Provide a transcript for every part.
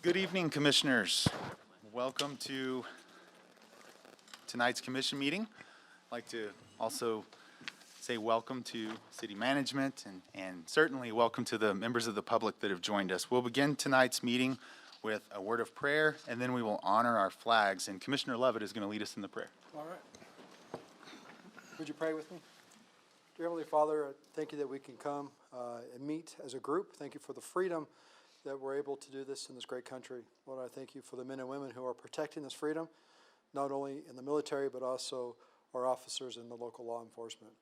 Good evening, Commissioners. Welcome to tonight's Commission meeting. I'd like to also say welcome to City Management and certainly welcome to the members of the public that have joined us. We'll begin tonight's meeting with a word of prayer, and then we will honor our flags, and Commissioner Levitt is going to lead us in the prayer. All right. Would you pray with me? Dear Heavenly Father, thank you that we can come and meet as a group. Thank you for the freedom that we're able to do this in this great country. Lord, I thank you for the men and women who are protecting this freedom, not only in the military, but also our officers in the local law enforcement.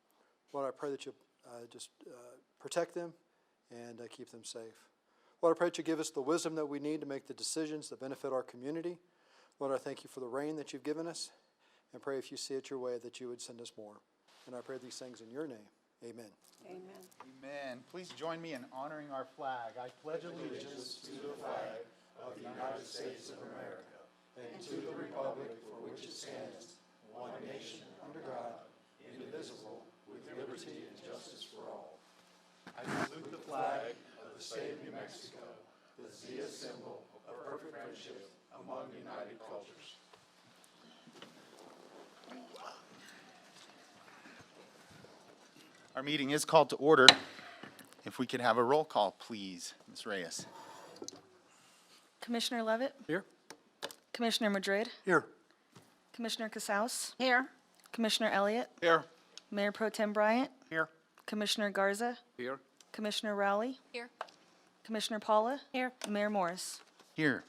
Lord, I pray that you just protect them and keep them safe. Lord, I pray that you give us the wisdom that we need to make the decisions that benefit our community. Lord, I thank you for the rain that you've given us, and pray if you see it your way that you would send us more. And I pray these things in your name. Amen. Amen. Amen. Please join me in honoring our flag. I pledge allegiance To the flag of the United States of America, and to the republic for which it stands, one nation, under God, indivisible, with liberty and justice for all. I salute the flag Of the state of New Mexico, the Zia symbol of perfect friendship among united cultures. Our meeting is called to order. If we could have a roll call, please, Ms. Reyes. Commissioner Levitt, Here. Commissioner Madrid, Here. Commissioner Casals, Here. Commissioner Elliott, Here. Mayor Pro Tem Bryant, Here. Commissioner Garza, Here. Commissioner Rowley, Here. Commissioner Paula, Here. and Mayor Morris. Here.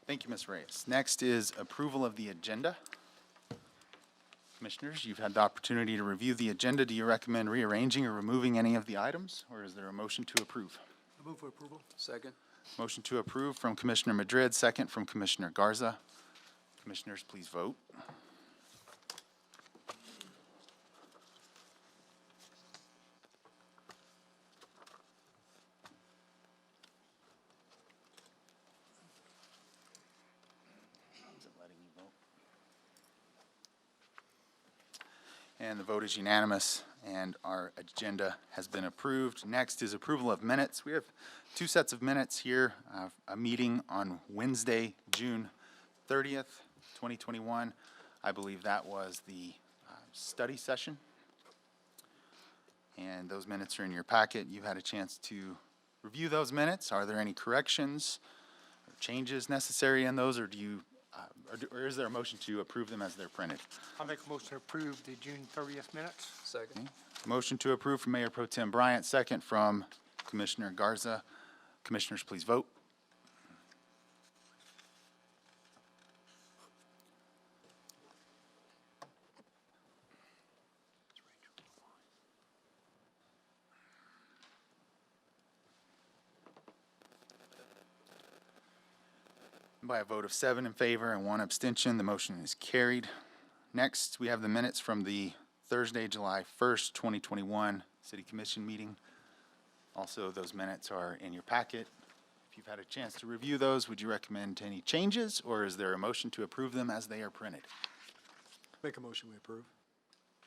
Thank you, Ms. Reyes. Next is approval of the agenda. Commissioners, you've had the opportunity to review the agenda. Do you recommend rearranging or removing any of the items, or is there a motion to approve? I move for approval. Second. Motion to approve from Commissioner Madrid, second from Commissioner Garza. Commissioners, please vote. Is it letting you vote? And the vote is unanimous, and our agenda has been approved. Next is approval of minutes. We have two sets of minutes here. A meeting on Wednesday, June 30th, 2021. I believe that was the study session. And those minutes are in your packet. You've had a chance to review those minutes. Are there any corrections or changes necessary in those, or do you or is there a motion to approve them as they're printed? I'll make a motion to approve the June 30th minutes. Second. Motion to approve from Mayor Pro Tem Bryant, second from Commissioner Garza. Commissioners, please vote. By a vote of 7 in favor and 1 abstention, the motion is carried. Next, we have the minutes from the Thursday, July 1st, 2021 City Commission meeting. Also, those minutes are in your packet. If you've had a chance to review those, would you recommend any changes, or is there a motion to approve them as they are printed? Make a motion we approve.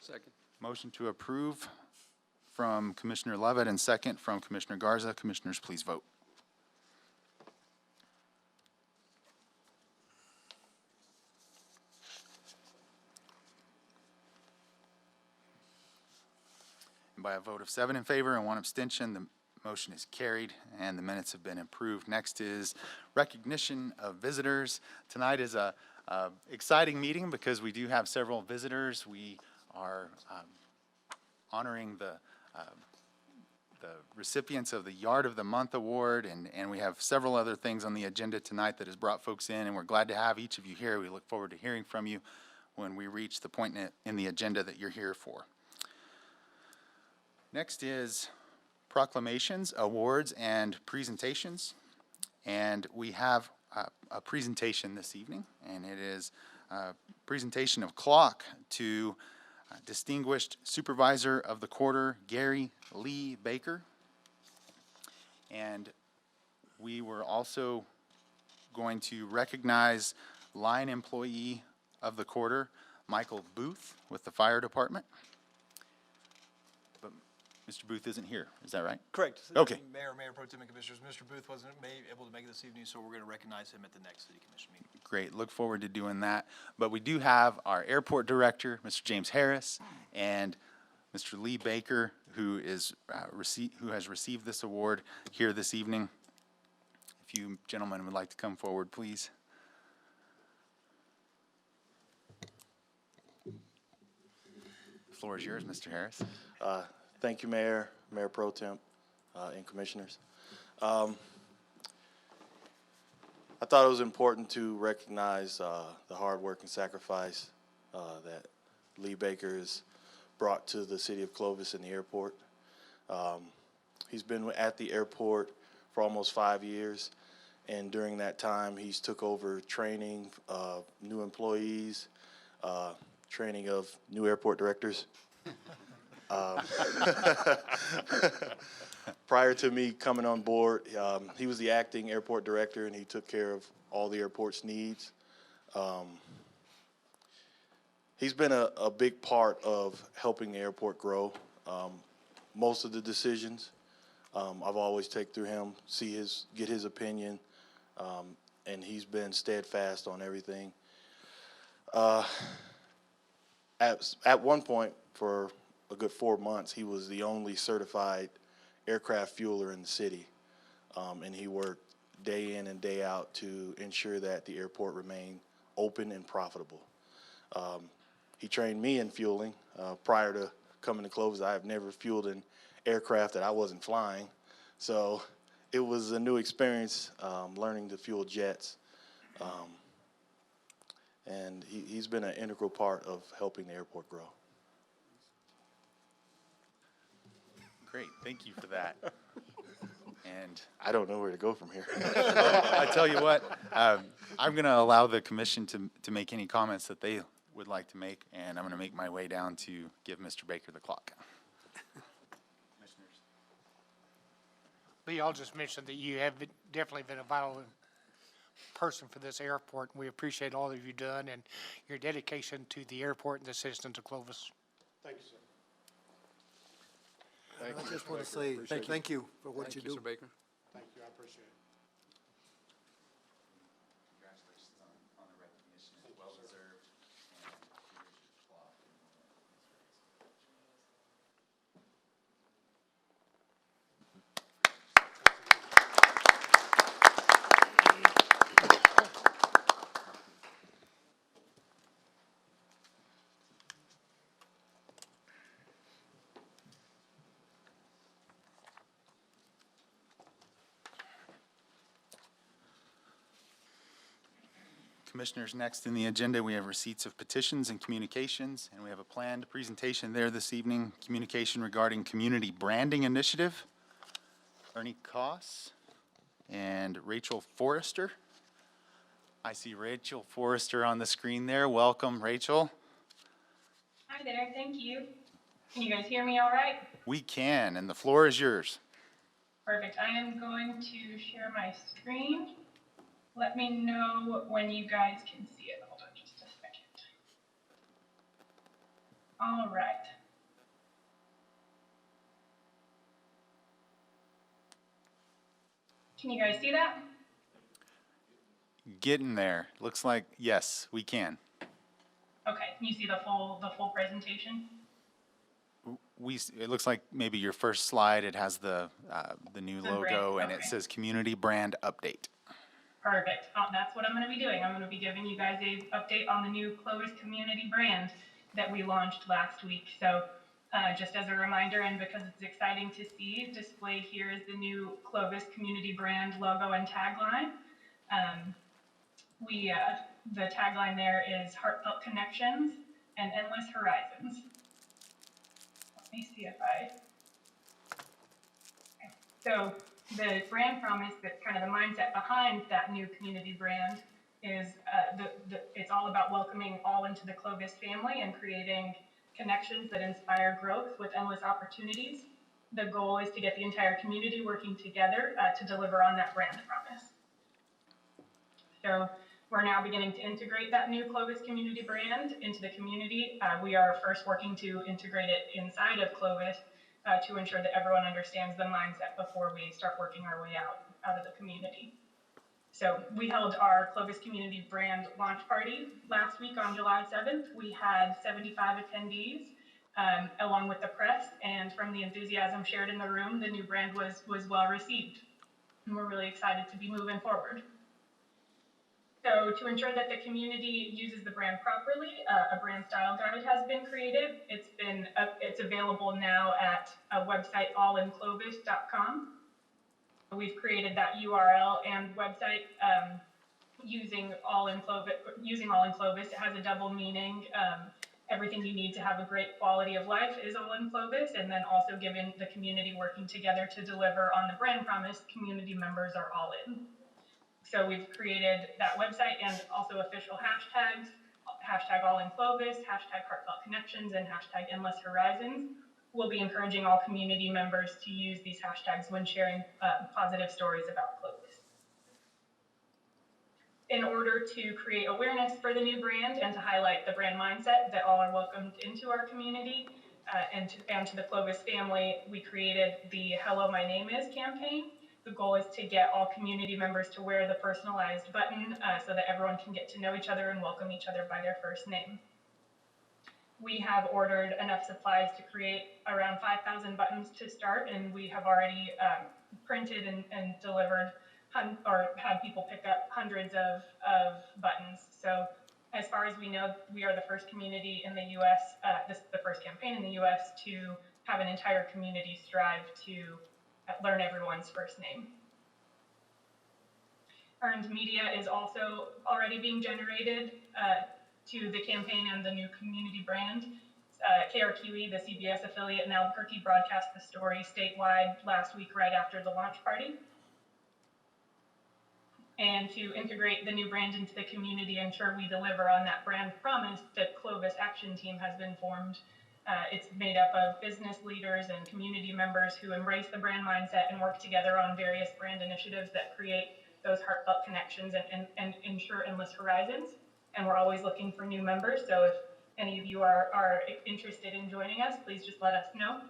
Second. Motion to approve from Commissioner Levitt and second from Commissioner Garza. Commissioners, please vote. And by a vote of 7 in favor and 1 abstention, the motion is carried and the minutes have been approved. Next is recognition of visitors. Tonight is a exciting meeting because we do have several visitors. We are honoring the recipients of the Yard of the Month Award, and we have several other things on the agenda tonight that has brought folks in, and we're glad to have each of you here. We look forward to hearing from you when we reach the point in the agenda that you're here for. Next is proclamations, awards, and presentations. And we have a presentation this evening, and it is a presentation of clock to Distinguished Supervisor of the Quarter, Gary Lee Baker. And we were also going to recognize line employee of the quarter, Michael Booth with the fire department. But Mr. Booth isn't here, is that right? Correct. Okay. Mayor Pro Tem and Commissioners, Mr. Booth wasn't able to make it this evening, so we're going to recognize him at the next city commission meeting. Great, look forward to doing that. But we do have our airport director, Mr. James Harris, and Mr. Lee Baker, who has received this award here this evening. If you gentlemen would like to come forward, please. The floor is yours, Mr. Harris. Thank you, Mayor Pro Tem, and Commissioners. I thought it was important to recognize the hard work and sacrifice that Lee Baker has brought to the city of Clovis and the airport. He's been at the airport for almost 5 years, and during that time, he's took over training of new employees, training of new airport directors. Prior to me coming on board, he was the acting airport director, and he took care of all the airport's needs. He's been a big part of helping the airport grow. Most of the decisions I've always taken through him, get his opinion, and he's been steadfast on everything. At one point, for a good 4 months, he was the only certified aircraft fueler in the city, and he worked day in and day out to ensure that the airport remained open and profitable. He trained me in fueling. Prior to coming to Clovis, I have never fueled an aircraft that I wasn't flying, so it was a new experience learning to fuel jets, and he's been an integral part of helping the airport grow. Great, thank you for that. And I don't know where to go from here. I tell you what, I'm going to allow the commission to make any comments that they would like to make, and I'm going to make my way down to give Mr. Baker the clock. Commissioners. Lee, I'll just mention that you have definitely been a vital person for this airport. We appreciate all that you've done and your dedication to the airport and the citizens of Clovis. I just want to say thank you for what you do. Mr. Baker. Thank you, I appreciate it. Congratulations on the recognition. It's well deserved. Commissioners, next in the agenda, we have receipts of petitions and communications, and we have a planned presentation there this evening, communication regarding community branding initiative. Ernie Koss and Rachel Forrester. I see Rachel Forrester on the screen there. Welcome, Rachel. Hi there, thank you. Can you guys hear me all right? We can, and the floor is yours. Perfect. I am going to share my screen. Let me know when you guys can see it. Hold on just a second. All right. Can you guys see that? Getting there. Looks like, yes, we can. Okay, can you see the full presentation? It looks like maybe your first slide, it has the new The brand, logo, and it okay. says Community Brand Update. Perfect. That's what I'm going to be doing. I'm going to be giving you guys a update on the new Clovis community brand that we launched last week. So just as a reminder, and because it's exciting to see, displayed here is the new Clovis community brand logo and tagline. The tagline there is heartfelt connections and endless horizons. Let me see if So the brand promise, that's kind of the mindset behind that new community brand, is it's all about welcoming all into the Clovis family and creating connections that inspire growth with endless opportunities. The goal is to get the entire community working together to deliver on that brand promise. So we're now beginning to integrate that new Clovis community brand into the community. We are first working to integrate it inside of Clovis, to ensure that everyone understands the mindset before we start working our way out of the community. So we held our Clovis Community Brand launch party last week on July 7th. We had 75 attendees, along with the press, and from the enthusiasm shared in the room, the new brand was well received. And we're really excited to be moving forward. So to ensure that the community uses the brand properly, a brand style guide has been created. It's available now at a website allinclovis.com. We've created that URL and website using All in Clovis. It has a double meaning. Everything you need to have a great quality of life is all in Clovis, and then also given the community working together to deliver on the brand promise, community members are all in. So we've created that website and also official hashtags, hashtag all in Clovis, hashtag heartfelt connections, and hashtag endless horizons. We'll be encouraging all community members to use these hashtags when sharing positive stories about Clovis. In order to create awareness for the new brand and to highlight the brand mindset that all are welcomed into our community and to the Clovis family, we created the Hello, My Name Is campaign. The goal is to get all community members to wear the personalized button so that everyone can get to know each other and welcome each other by their first name. We have ordered enough supplies to create around 5,000 buttons to start, and we have already printed and delivered or had people pick up hundreds of buttons. So as far as we know, we are the first community in the U.S., the first campaign in the U.S. to have an entire community strive to learn everyone's first name. Earned media is also already being generated to the campaign and the new community brand. KRQE, the CBS affiliate in Albuquerque, broadcast the story statewide last week right after the launch party. And to integrate the new brand into the community and ensure we deliver on that brand promise, the Clovis Action Team has been formed. It's made up of business leaders and community members who embrace the brand mindset and work together on various brand initiatives that create those heartfelt connections and ensure endless horizons. And we're always looking for new members. So if any of you are interested in joining us, please just let us know.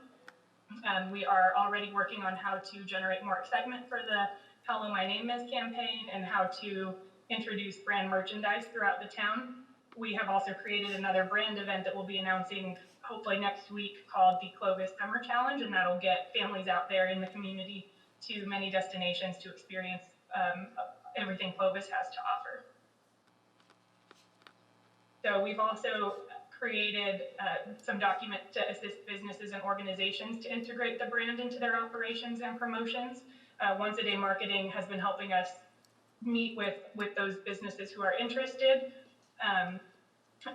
We are already working on how to generate more excitement for the Hello, My Name Is campaign and how to introduce brand merchandise throughout the town. We have also created another brand event that we'll be announcing hopefully next week called the Clovis Summer Challenge, and that'll get families out there in the community to many destinations to experience everything Clovis has to offer. So we've also created some documents to assist businesses and organizations to integrate the brand into their operations and promotions. Once a Day Marketing has been helping us meet with those businesses who are interested.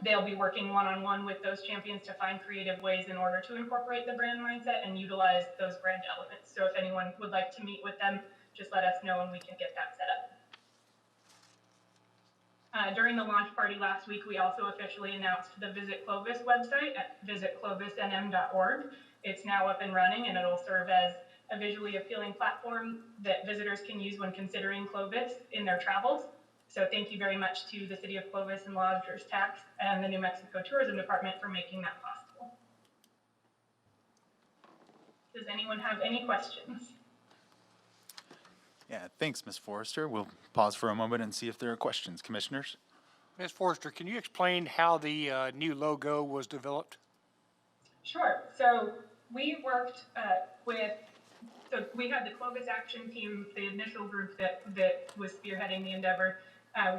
They'll be working one-on-one with those champions to find creative ways in order to incorporate the brand mindset and utilize those brand elements. So if anyone would like to meet with them, just let us know and we can get that set up. During the launch party last week, we also officially announced the Visit Clovis website at visitclovisnm.org. It's now up and running, and it'll serve as a visually appealing platform that visitors can use when considering Clovis in their travels. So thank you very much to the City of Clovis and Lodgers Tax and the New Mexico Tourism Department for making that possible. Does anyone have any questions? Yeah, thanks, Ms. Forrester. We'll pause for a moment and see if there are questions. Commissioners? Ms. Forrester, can you explain how the new logo was developed? Sure. So we worked so we had the Clovis Action Team, the initial group that was spearheading the endeavor,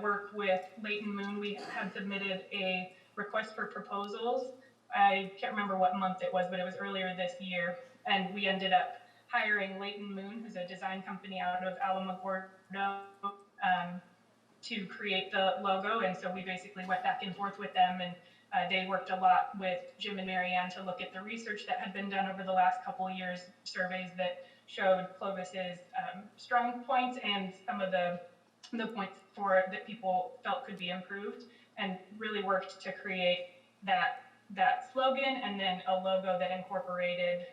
work with Leighton Moon. We had submitted a request for proposals. I can't remember what month it was, but it was earlier this year. And we ended up hiring Leighton Moon, who's a design company out of Alamogordo, to create the logo. And so we basically went back and forth with them, and they worked a lot with Jim and Marianne to look at the research that had been done over the last couple of years, surveys that showed Clovis's strong points and some of the points that people felt could be improved, and really worked to create that slogan and then a logo that incorporated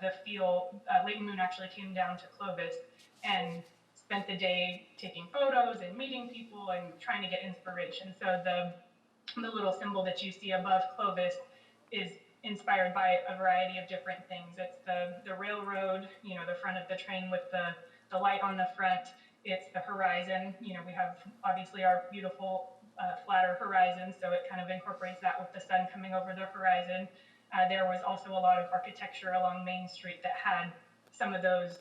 the feel. Leighton Moon actually came down to Clovis and spent the day taking photos and meeting people and trying to get inspiration. So the little symbol that you see above Clovis is inspired by a variety of different things. It's the railroad, you know, the front of the train with the light on the front. It's the horizon. You know, we have obviously our beautiful flatter horizon, so it kind of incorporates that with the sun coming over the horizon. There was also a lot of architecture along Main Street that had some of those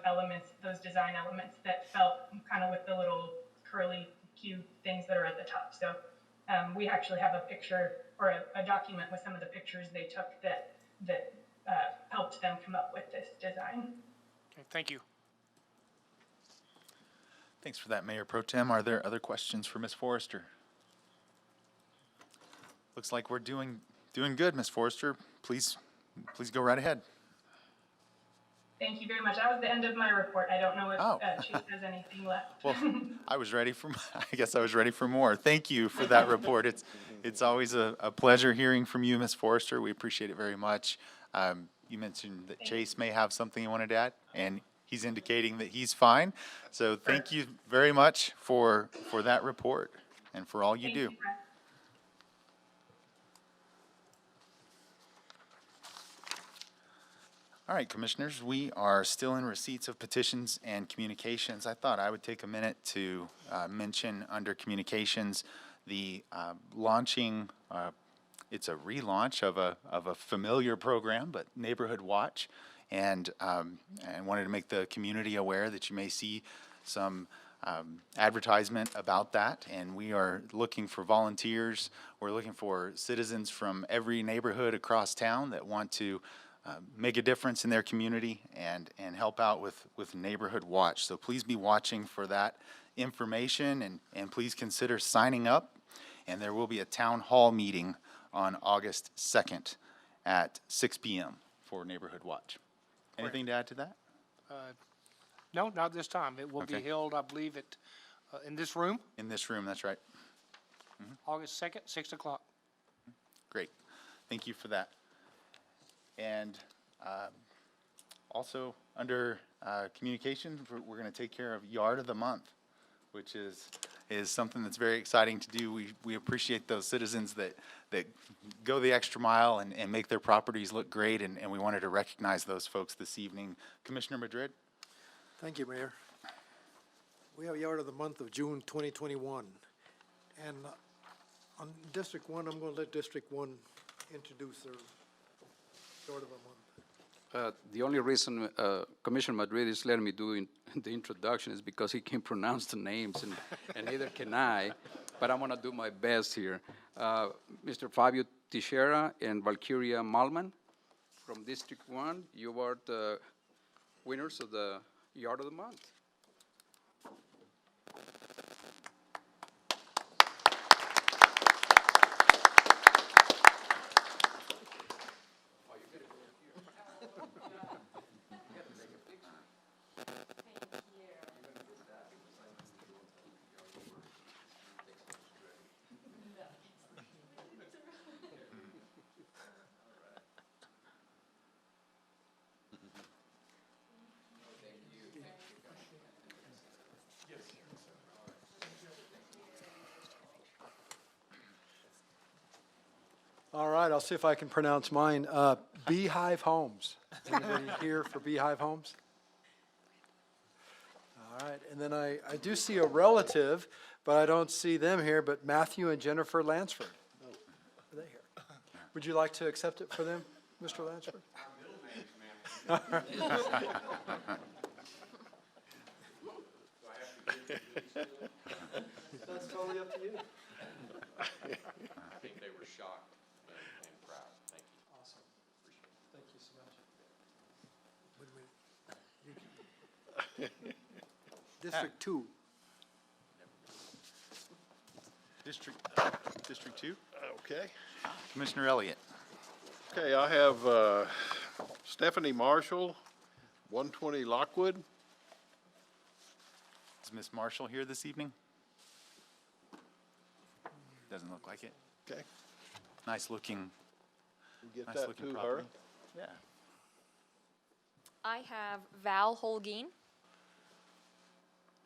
elements, those design elements that felt kind of with the little curly Q things that are at the top. So we actually have a picture or a document with some of the pictures they took that helped them come up with this design. Okay, thank you. Thanks for that, Mayor Pro Tem. Are there other questions for Ms. Forrester? Looks like we're doing good, Ms. Forrester. Please go right ahead. Thank you very much. That was the end of my report. I don't know if Oh. Chase has anything left. Well, I guess I was ready for more. Thank you for that report. It's always a pleasure hearing from you, Ms. Forrester. We appreciate it very much. You mentioned that Chase may have something he wanted to add, and he's indicating that he's fine. So thank you very much for that report and for all you do. Thank Brett. All right, Commissioners, we are still in receipts of petitions and communications. I thought I would take a minute to mention under communications the launching, it's a relaunch of a familiar program, but Neighborhood Watch, and wanted to make the community aware that you may see some advertisement about that, and we are looking for volunteers. We're looking for citizens from every neighborhood across town that want to make a difference in their community and help out with Neighborhood Watch. So please be watching for that information and please consider signing up. And there will be a town hall meeting on August 2nd at 6 p.m. for Neighborhood Watch. Anything to add to that? No, not this time. It will be Okay. held, I believe, at, in this room, In this room, that's right. August 2nd, 6 o'clock. Great. Thank you for that. And also, under communication, we're going to take care of Yard of the Month, which is something that's very exciting to do. We appreciate those citizens that go the extra mile and make their properties look great, and we wanted to recognize those folks this evening. Commissioner Madrid? Thank you, Mayor. We have Yard of the Month of June 2021. And on District 1, I'm going to let District 1 introduce their Yard of the Month. The only reason Commissioner Madrid is letting me do the introduction is because he can pronounce the names, and neither can I, but I'm going to do my best here. Mr. Fabio Teixeira and Valkyria Malman from District 1, you are the winners of the Yard of the Month. All right, I'll see if I can pronounce mine. Beehive Homes. Anybody here for Beehive Homes? All right, and then I do see a relative, but I don't see them here, but Matthew and Jennifer Lansford. Oh, are they here? Would you like to accept it for them, Mr. Lansford? That's totally up to you. I think they were shocked and proud. Thank you. Awesome. Thank you so much. District 2. District 2? Okay. Commissioner Elliott. Okay, I have Stephanie Marshall, 120 Lockwood. Is Ms. Marshall here this evening? Doesn't look like it. Okay. Nice looking Get Nice that looking to her. property. Yeah. I have Val Holguin.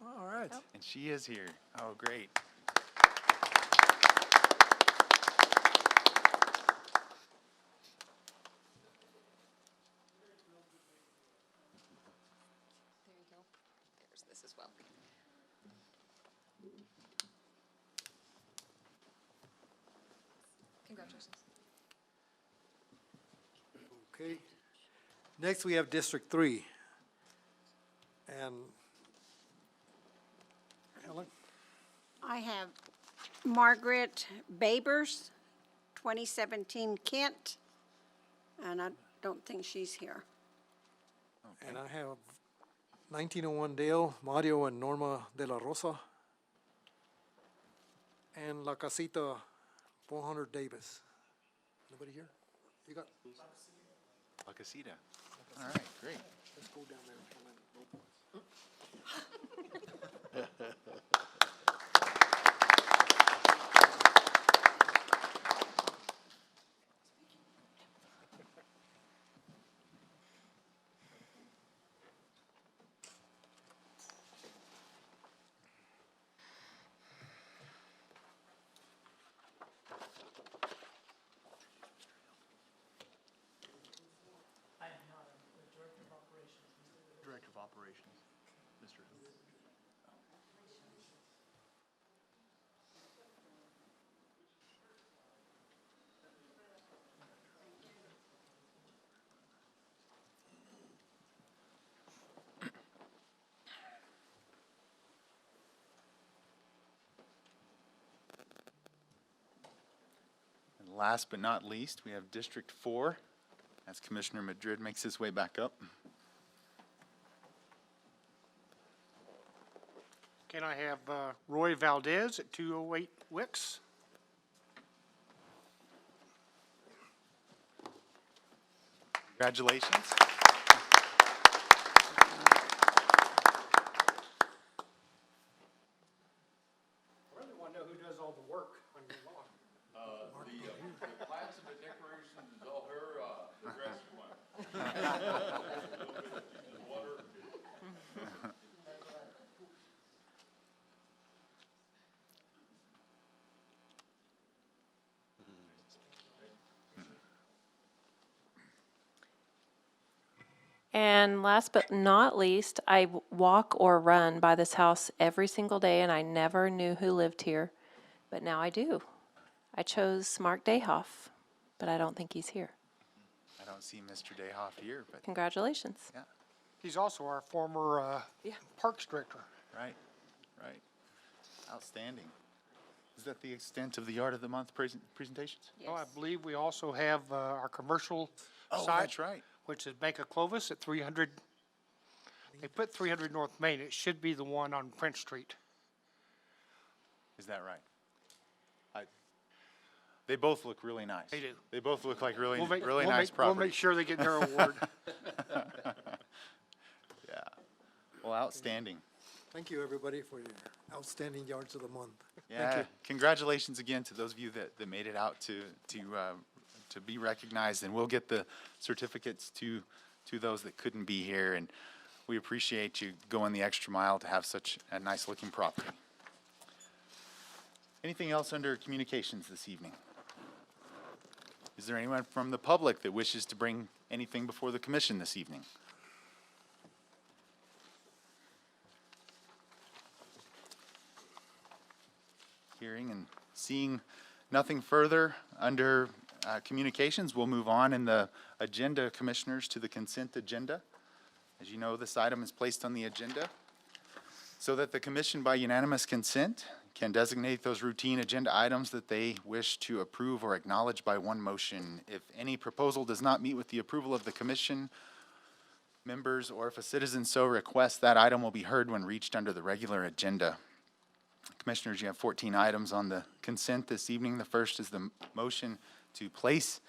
All right. And she is here. Oh, great. well. Congratulations. Okay. Next, we have District 3. And Helen? I have Margaret Babers, 2017 Kent, and I don't think she's here. And I have 1901 Dale, Mario and Norma de la Rosa. And La Casita, 400 Davis. Nobody here? You got? La Casita. All right, great. Let's go down there. Director of Operations, Mr. Who? And last but not least, we have District 4, as Commissioner Madrid makes his way back up. Can I have Roy Valdez at 208 Wicks? Congratulations. I really want to know who does all the work on your lawn. The plants and the decorations is all her, the rest one. And last but not least, I walk or run by this house every single day, and I never knew who lived here, but now I do. I chose Mark Dayhoff, but I don't think he's here. I don't see Mr. Dayhoff here, but Congratulations. yeah, He's also our former Parks Director. right, right. Outstanding. Is that the extent of the Yard of the Month presentations? Oh, I believe we also have our commercial Oh, side, that's right. which is Bank of Clovis at 300. They put 300 North Main. It should be the one on Prince Street. Is that right? They both look really nice. They do. They both look like really, We'll make- really we'll nice make- We'll property. make sure they get their award. Yeah. Well, outstanding. Thank you, everybody, for your outstanding yards of the month. Thank Yeah. you. Congratulations again to those of you that made it out to be recognized, and we'll get the certificates to those that couldn't be here, and we appreciate you going the extra mile to have such a nice looking property. Anything else under communications this evening? Is there anyone from the public that wishes to bring anything before the commission this evening? Hearing and seeing nothing further under communications, we'll move on in the agenda, commissioners, to the consent agenda. As you know, this item is placed on the agenda so that the commission, by unanimous consent, can designate those routine agenda items that they wish to approve or acknowledge by one motion. If any proposal does not meet with the approval of the commission members, or if a citizen so requests, that item will be heard when reached under the regular agenda. Commissioners, you have 14 items on the consent this evening. The first is the motion to place.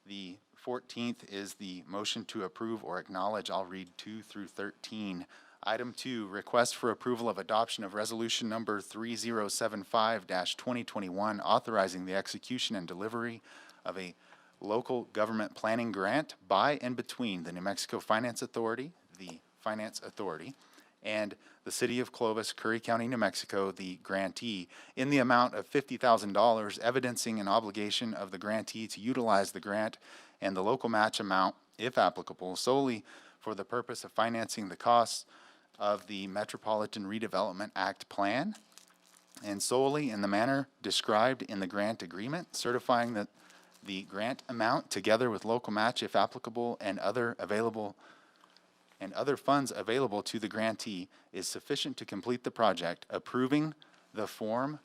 The 14th is the motion to approve or acknowledge. I'll read 2 through 13. Item 2, request for approval of adoption of resolution number 3075-2021, authorizing the execution and delivery of a local government planning grant by and between the New Mexico Finance Authority, the Finance Authority, and the City of Clovis, Curry County, New Mexico, the grantee, in the amount of $50,000, evidencing an obligation of the grantee to utilize the grant and the local match amount, if applicable, solely for the purpose of financing the costs of the Metropolitan Redevelopment Act plan, and solely in the manner described in the grant agreement, certifying that the grant amount, together with local match if applicable, and other funds available to the grantee, is sufficient to complete the project, approving the form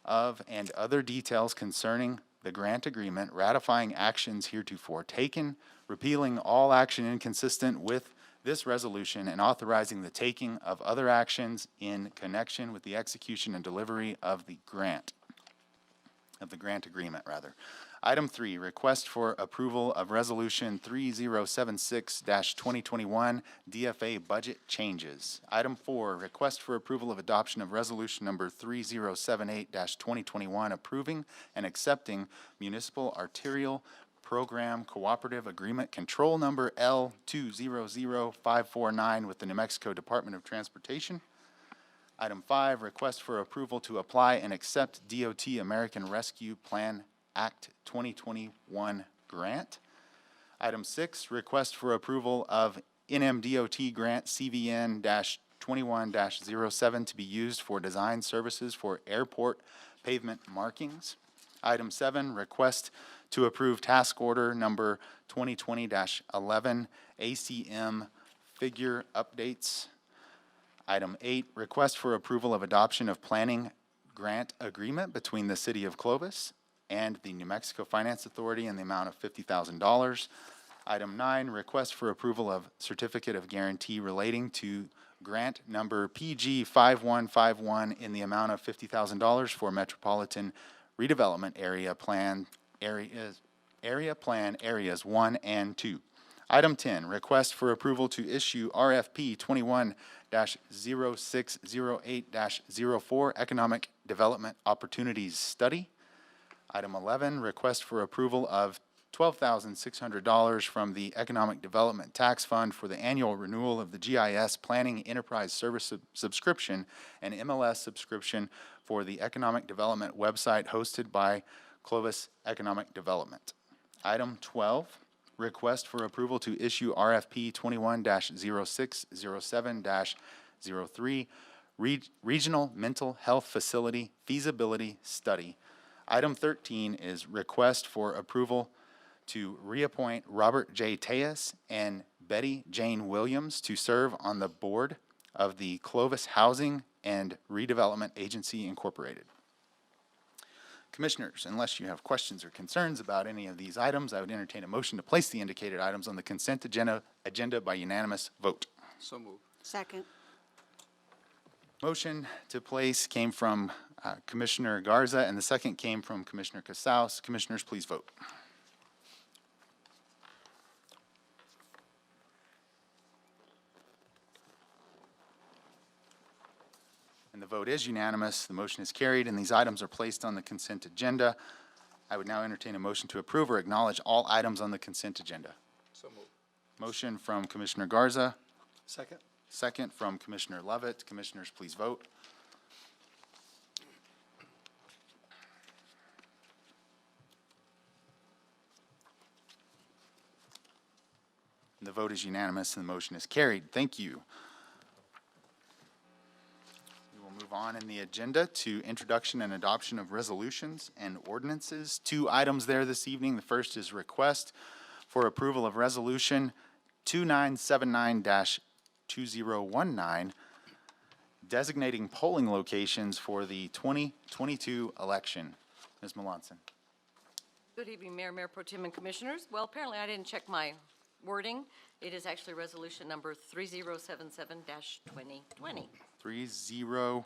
of and other details concerning the grant agreement, ratifying actions heretofore taken, repealing all action inconsistent with this resolution, and authorizing the taking of other actions in connection with the execution and delivery of the grant agreement, rather. Item 3, request for approval of Resolution 3076-2021 DFA budget changes. Item 4, request for approval of adoption of Resolution number 3078-2021 approving and accepting Municipal Arterial Program Cooperative Agreement Control Number L200549 with the New Mexico Department of Transportation. Item 5, request for approval to apply and accept DOT American Rescue Plan Act 2021 grant. Item 6, request for approval of NMDOT grant CVN-21-07 to be used for design services for airport pavement markings. Item 7, request to approve task order number 2020-11 ACM figure updates. Item 8, request for approval of adoption of planning grant agreement between the City of Clovis and the New Mexico Finance Authority in the amount of $50,000. Item 9, request for approval of certificate of guarantee relating to grant number PG 5151 in the amount of $50,000 for Metropolitan Redevelopment Area Plan Areas 1 and 2. Item 10, request for approval to issue RFP 21-0608-04 Economic Development Opportunities Study. Item 11, request for approval of $12,600 from the Economic Development Tax Fund for the annual renewal of the GIS Planning Enterprise Service subscription and MLS subscription for the Economic Development website hosted by Clovis Economic Development. Item 12, request for approval to issue RFP 21-0607-03 Regional Mental Health Facility Feasibility Study. Item 13 is request for approval to reappoint Robert J. Tejas and Betty Jane Williams to serve on the board of the Clovis Housing and Redevelopment Agency, Incorporated. Commissioners, unless you have questions or concerns about any of these items, I would entertain a motion to place the indicated items on the consent agenda by unanimous vote. So moved. Second. Motion to place came from Commissioner Garza, and the second came from Commissioner Casals. Commissioners, please vote. And the vote is unanimous. The motion is carried, and these items are placed on the consent agenda. I would now entertain a motion to approve or acknowledge all items on the consent agenda. So moved. Motion from Commissioner Garza, Second. second from Commissioner Lovett. Commissioners, please vote. The vote is unanimous and the motion is carried. Thank you. We will move on in the agenda to introduction and adoption of resolutions and ordinances. 2 items there this evening. The first is request for approval of resolution 2979-2019 designating polling locations for the 2022 election. Ms. Melanson. Good evening, Mayor Pro Tem, and Commissioners. Well, apparently I didn't check my wording. It is actually resolution number 3077-2020. 3077-2020.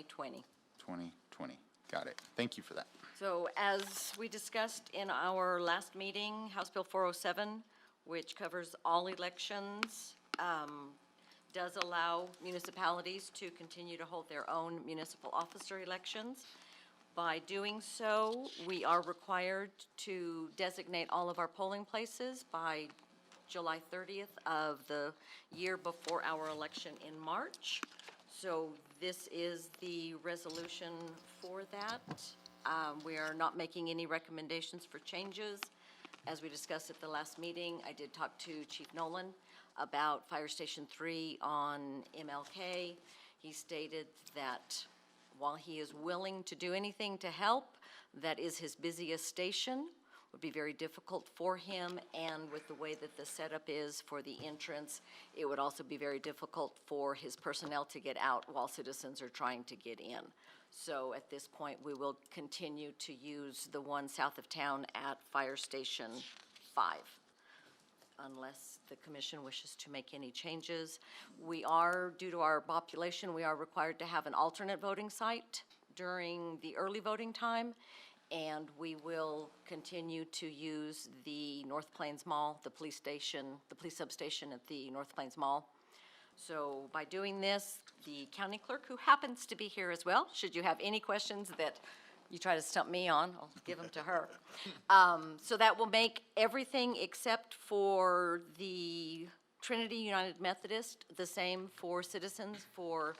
2020. Got it. Thank you for that. So as we discussed in our last meeting, House Bill 407, which covers all elections, does allow municipalities to continue to hold their own municipal officer elections. By doing so, we are required to designate all of our polling places by July 30th of the year before our election in March. So this is the resolution for that. We are not making any recommendations for changes. As we discussed at the last meeting, I did talk to Chief Nolan about Fire Station 3 on MLK. He stated that while he is willing to do anything to help, that is his busiest station, would be very difficult for him, and with the way that the setup is for the entrance, it would also be very difficult for his personnel to get out while citizens are trying to get in. So at this point, we will continue to use the one south of town at Fire Station 5, unless the commission wishes to make any changes. We are, due to our population, we are required to have an alternate voting site during the early voting time, and we will continue to use the North Plains Mall, the police station, the police substation at the North Plains Mall. So by doing this, the county clerk, who happens to be here as well, should you have any questions that you try to stump me on, I'll give them to her. So that will make everything except for the Trinity United Methodist the same for citizens for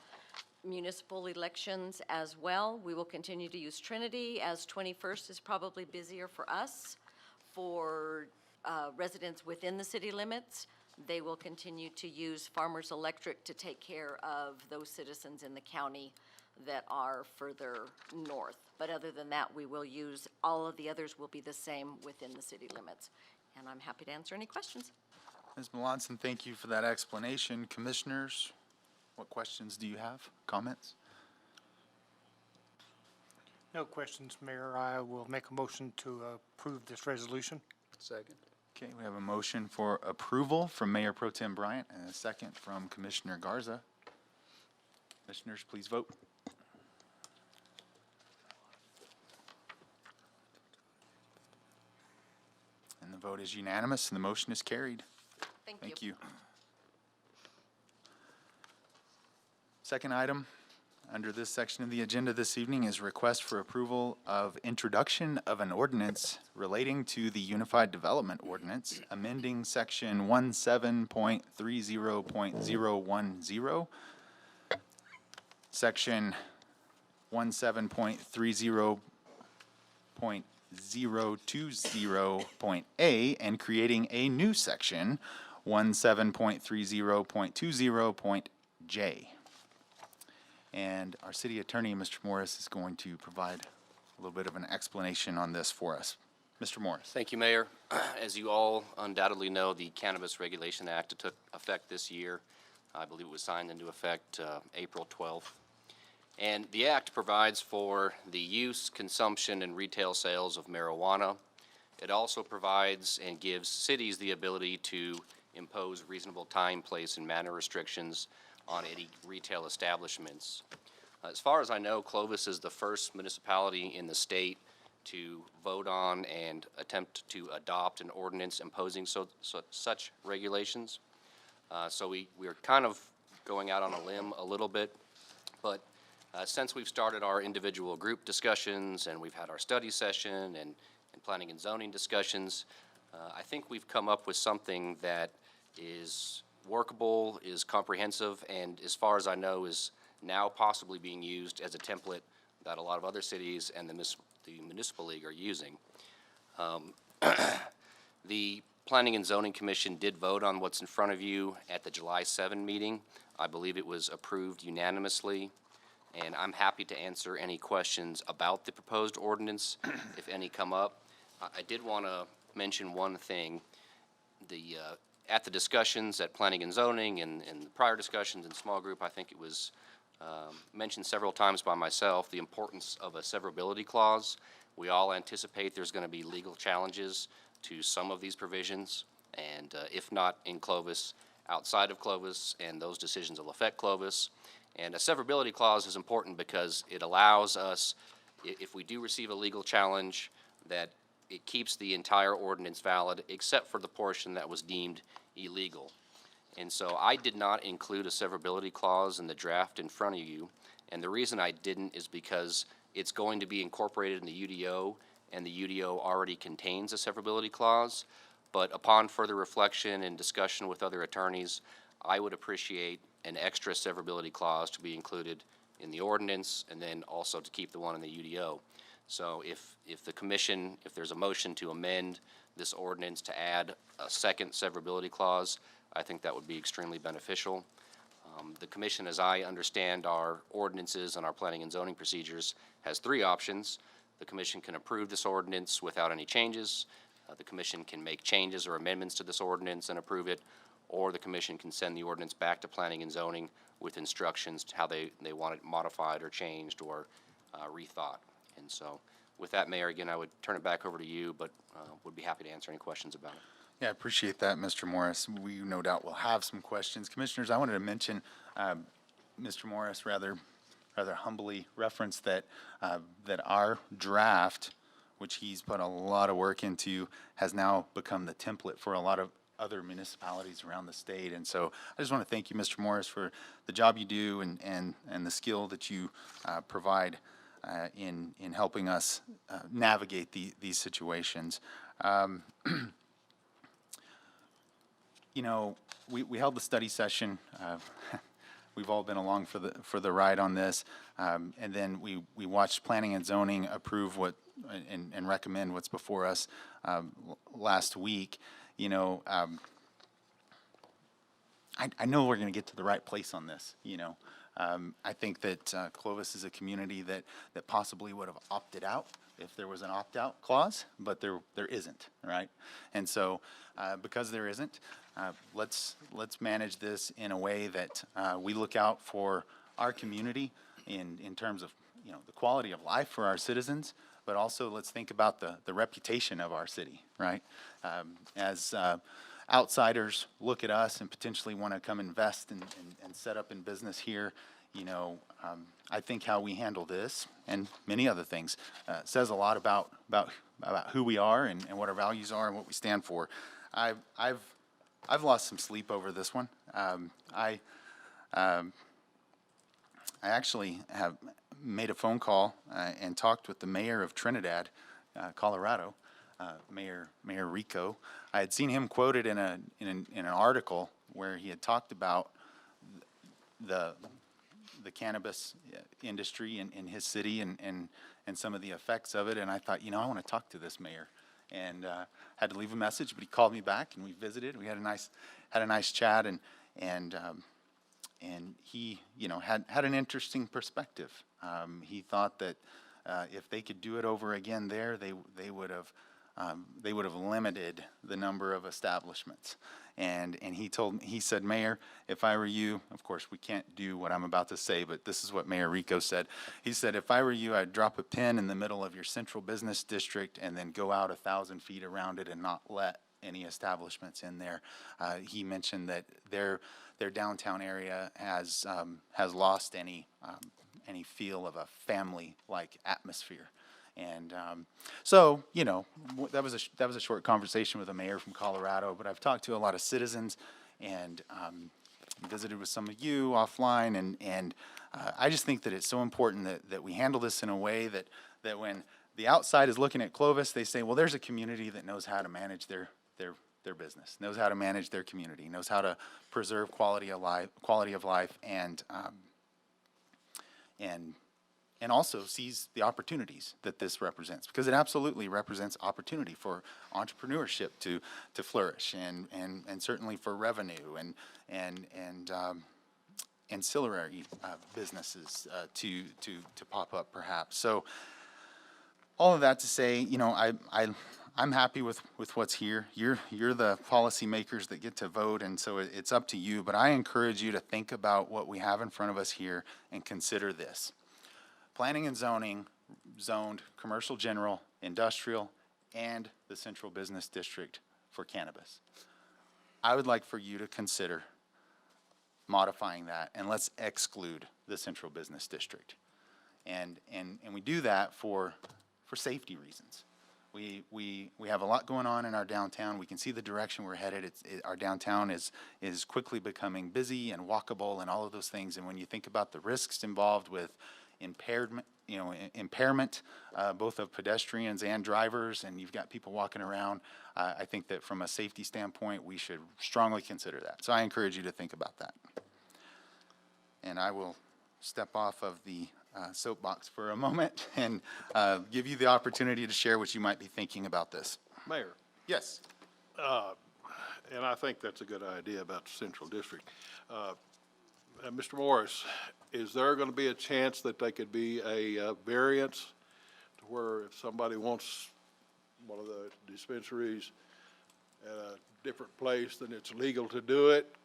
municipal elections as well. We will continue to use Trinity, as 21st is probably busier for us. For residents within the city limits, they will continue to use Farmers Electric to take care of those citizens in the county that are further north. But other than that, we will use, all of the others will be the same within the city limits. And I'm happy to answer any questions. Ms. Melanson, thank you for that explanation. Commissioners, what questions do you have? Comments? No questions, Mayor. I will make a motion to approve this resolution. Second. Okay, we have a motion for approval from Mayor Pro Tem Bryant and a second from Commissioner Garza. Commissioners, please vote. And the vote is unanimous and the motion is carried. Thank you. Second item under this section of the agenda this evening is request for approval of introduction of an ordinance relating to the Unified Development Ordinance, amending section 17.30.010, section 17.30.020.A, and creating a new section 17.30.20.J. And our city attorney, Mr. Morris, is going to provide a little bit of an explanation on this for us. Mr. Morris. Thank you, Mayor. As you all undoubtedly know, the Cannabis Regulation Act took effect this year. I believe it was signed into effect April 12th. And the act provides for the use, consumption, and retail sales of marijuana. It also provides and gives cities the ability to impose reasonable time, place, and manner restrictions on any retail establishments. As far as I know, Clovis is the first municipality in the state to vote on and attempt to adopt an ordinance imposing such regulations. So we're kind of going out on a limb a little bit, but since we've started our individual group discussions and we've had our study session and planning and zoning discussions, I think we've come up with something that is workable, is comprehensive, and as far as I know is now possibly being used as a template that a lot of other cities and the Municipal League are using. The Planning and Zoning Commission did vote on what's in front of you at the July 7 meeting. I believe it was approved unanimously, and I'm happy to answer any questions about the proposed ordinance if any come up. I did want to mention one thing. At the discussions at Planning and Zoning and the prior discussions in small group, I think it was mentioned several times by myself, the importance of a severability clause. We all anticipate there's going to be legal challenges to some of these provisions, and if not in Clovis, outside of Clovis, and those decisions will affect Clovis. And a severability clause is important because it allows us, if we do receive a legal challenge, that it keeps the entire ordinance valid except for the portion that was deemed illegal. And so I did not include a severability clause in the draft in front of you, and the reason I didn't is because it's going to be incorporated in the UDO, and the UDO already contains a severability clause. But upon further reflection and discussion with other attorneys, I would appreciate an extra severability clause to be included in the ordinance, and then also to keep the one in the UDO. So if the commission, if there's a motion to amend this ordinance to add a second severability clause, I think that would be extremely beneficial. The commission, as I understand our ordinances and our planning and zoning procedures, has three options. The commission can approve this ordinance without any changes. The commission can make changes or amendments to this ordinance and approve it, or the commission can send the ordinance back to planning and zoning with instructions to how they want it modified or changed or rethought. And so with that, Mayor, again, I would turn it back over to you, but would be happy to answer any questions about it. Yeah, I appreciate that, Mr. Morris. We no doubt will have some questions. Commissioners, I wanted to mention, Mr. Morris rather humbly referenced that, that our draft, which he's put a lot of work into, has now become the template for a lot of other municipalities around the state. And so I just want to thank you, Mr. Morris, for the job you do and the skill that you provide in helping us navigate these situations. You know, we held the study session. We've all been along for the ride on this, and then we watched planning and zoning approve what and recommend what's before us last week. You know, I know we're going to get to the right place on this. You know, I think that Clovis is a community that possibly would have opted out if there was an opt-out clause, but there isn't, right? And so because there isn't, let's manage this in a way that we look out for our community in terms of, you know, the quality of life for our citizens, but also let's think about the reputation of our city, right? As outsiders look at us and potentially want to come invest and set up in business here, you know, I think how we handle this and many other things says a lot about who we are and what our values are and what we stand for. I've lost some sleep over this one. I actually have made a phone call and talked with the mayor of Trinidad, Colorado, Mayor Rico. I had seen him quoted in an article where he had talked about the cannabis industry in his city and some of the effects of it, and I thought, you know, I want to talk to this mayor, and had to leave a message, but he called me back and we visited. We had a nice chat, and he, you know, had an interesting perspective. He thought that if they could do it over again there, they would have limited the number of establishments. And he said, Mayor, if I were you, of course we can't do what I'm about to say, but this is what Mayor Rico said. He said, if I were you, I'd drop a pin in the middle of your central business district and then go out 1,000 feet around it and not let any establishments in there. He mentioned that their downtown area has lost any feel of a family-like atmosphere. And so, you know, that was a short conversation with a mayor from Colorado, but I've talked to a lot of citizens and visited with some of you offline, and I just think that it's so important that we handle this in a way that when the outside is looking at Clovis, they say, well, there's a community that knows how to manage their business, knows how to manage their community, knows how to preserve quality of life, and also sees the opportunities that this represents, because it absolutely represents opportunity for entrepreneurship to flourish, and certainly for revenue and ancillary businesses to pop up perhaps. So all of that to say, you know, I'm happy with what's here. You're the policymakers that get to vote, and so it's up to you. But I encourage you to think about what we have in front of us here and consider this. Planning and zoning zoned commercial, general, industrial, and the central business district for cannabis. I would like for you to consider modifying that, and let's exclude the central business district. And we do that for safety reasons. We have a lot going on in our downtown. We can see the direction we're headed. Our downtown is quickly becoming busy and walkable and all of those things. And when you think about the risks involved with impairment, both of pedestrians and drivers, and you've got people walking around, I think that from a safety standpoint, we should strongly consider that. So I encourage you to think about that. And I will step off of the soapbox for a moment and give you the opportunity to share what you might be thinking about this. Mayor. Yes. and I think that's a good idea about the central district. Mr. Morris, is there going to be a chance that they could be a variance to where if somebody wants one of the dispensaries at a different place, then it's legal to do it?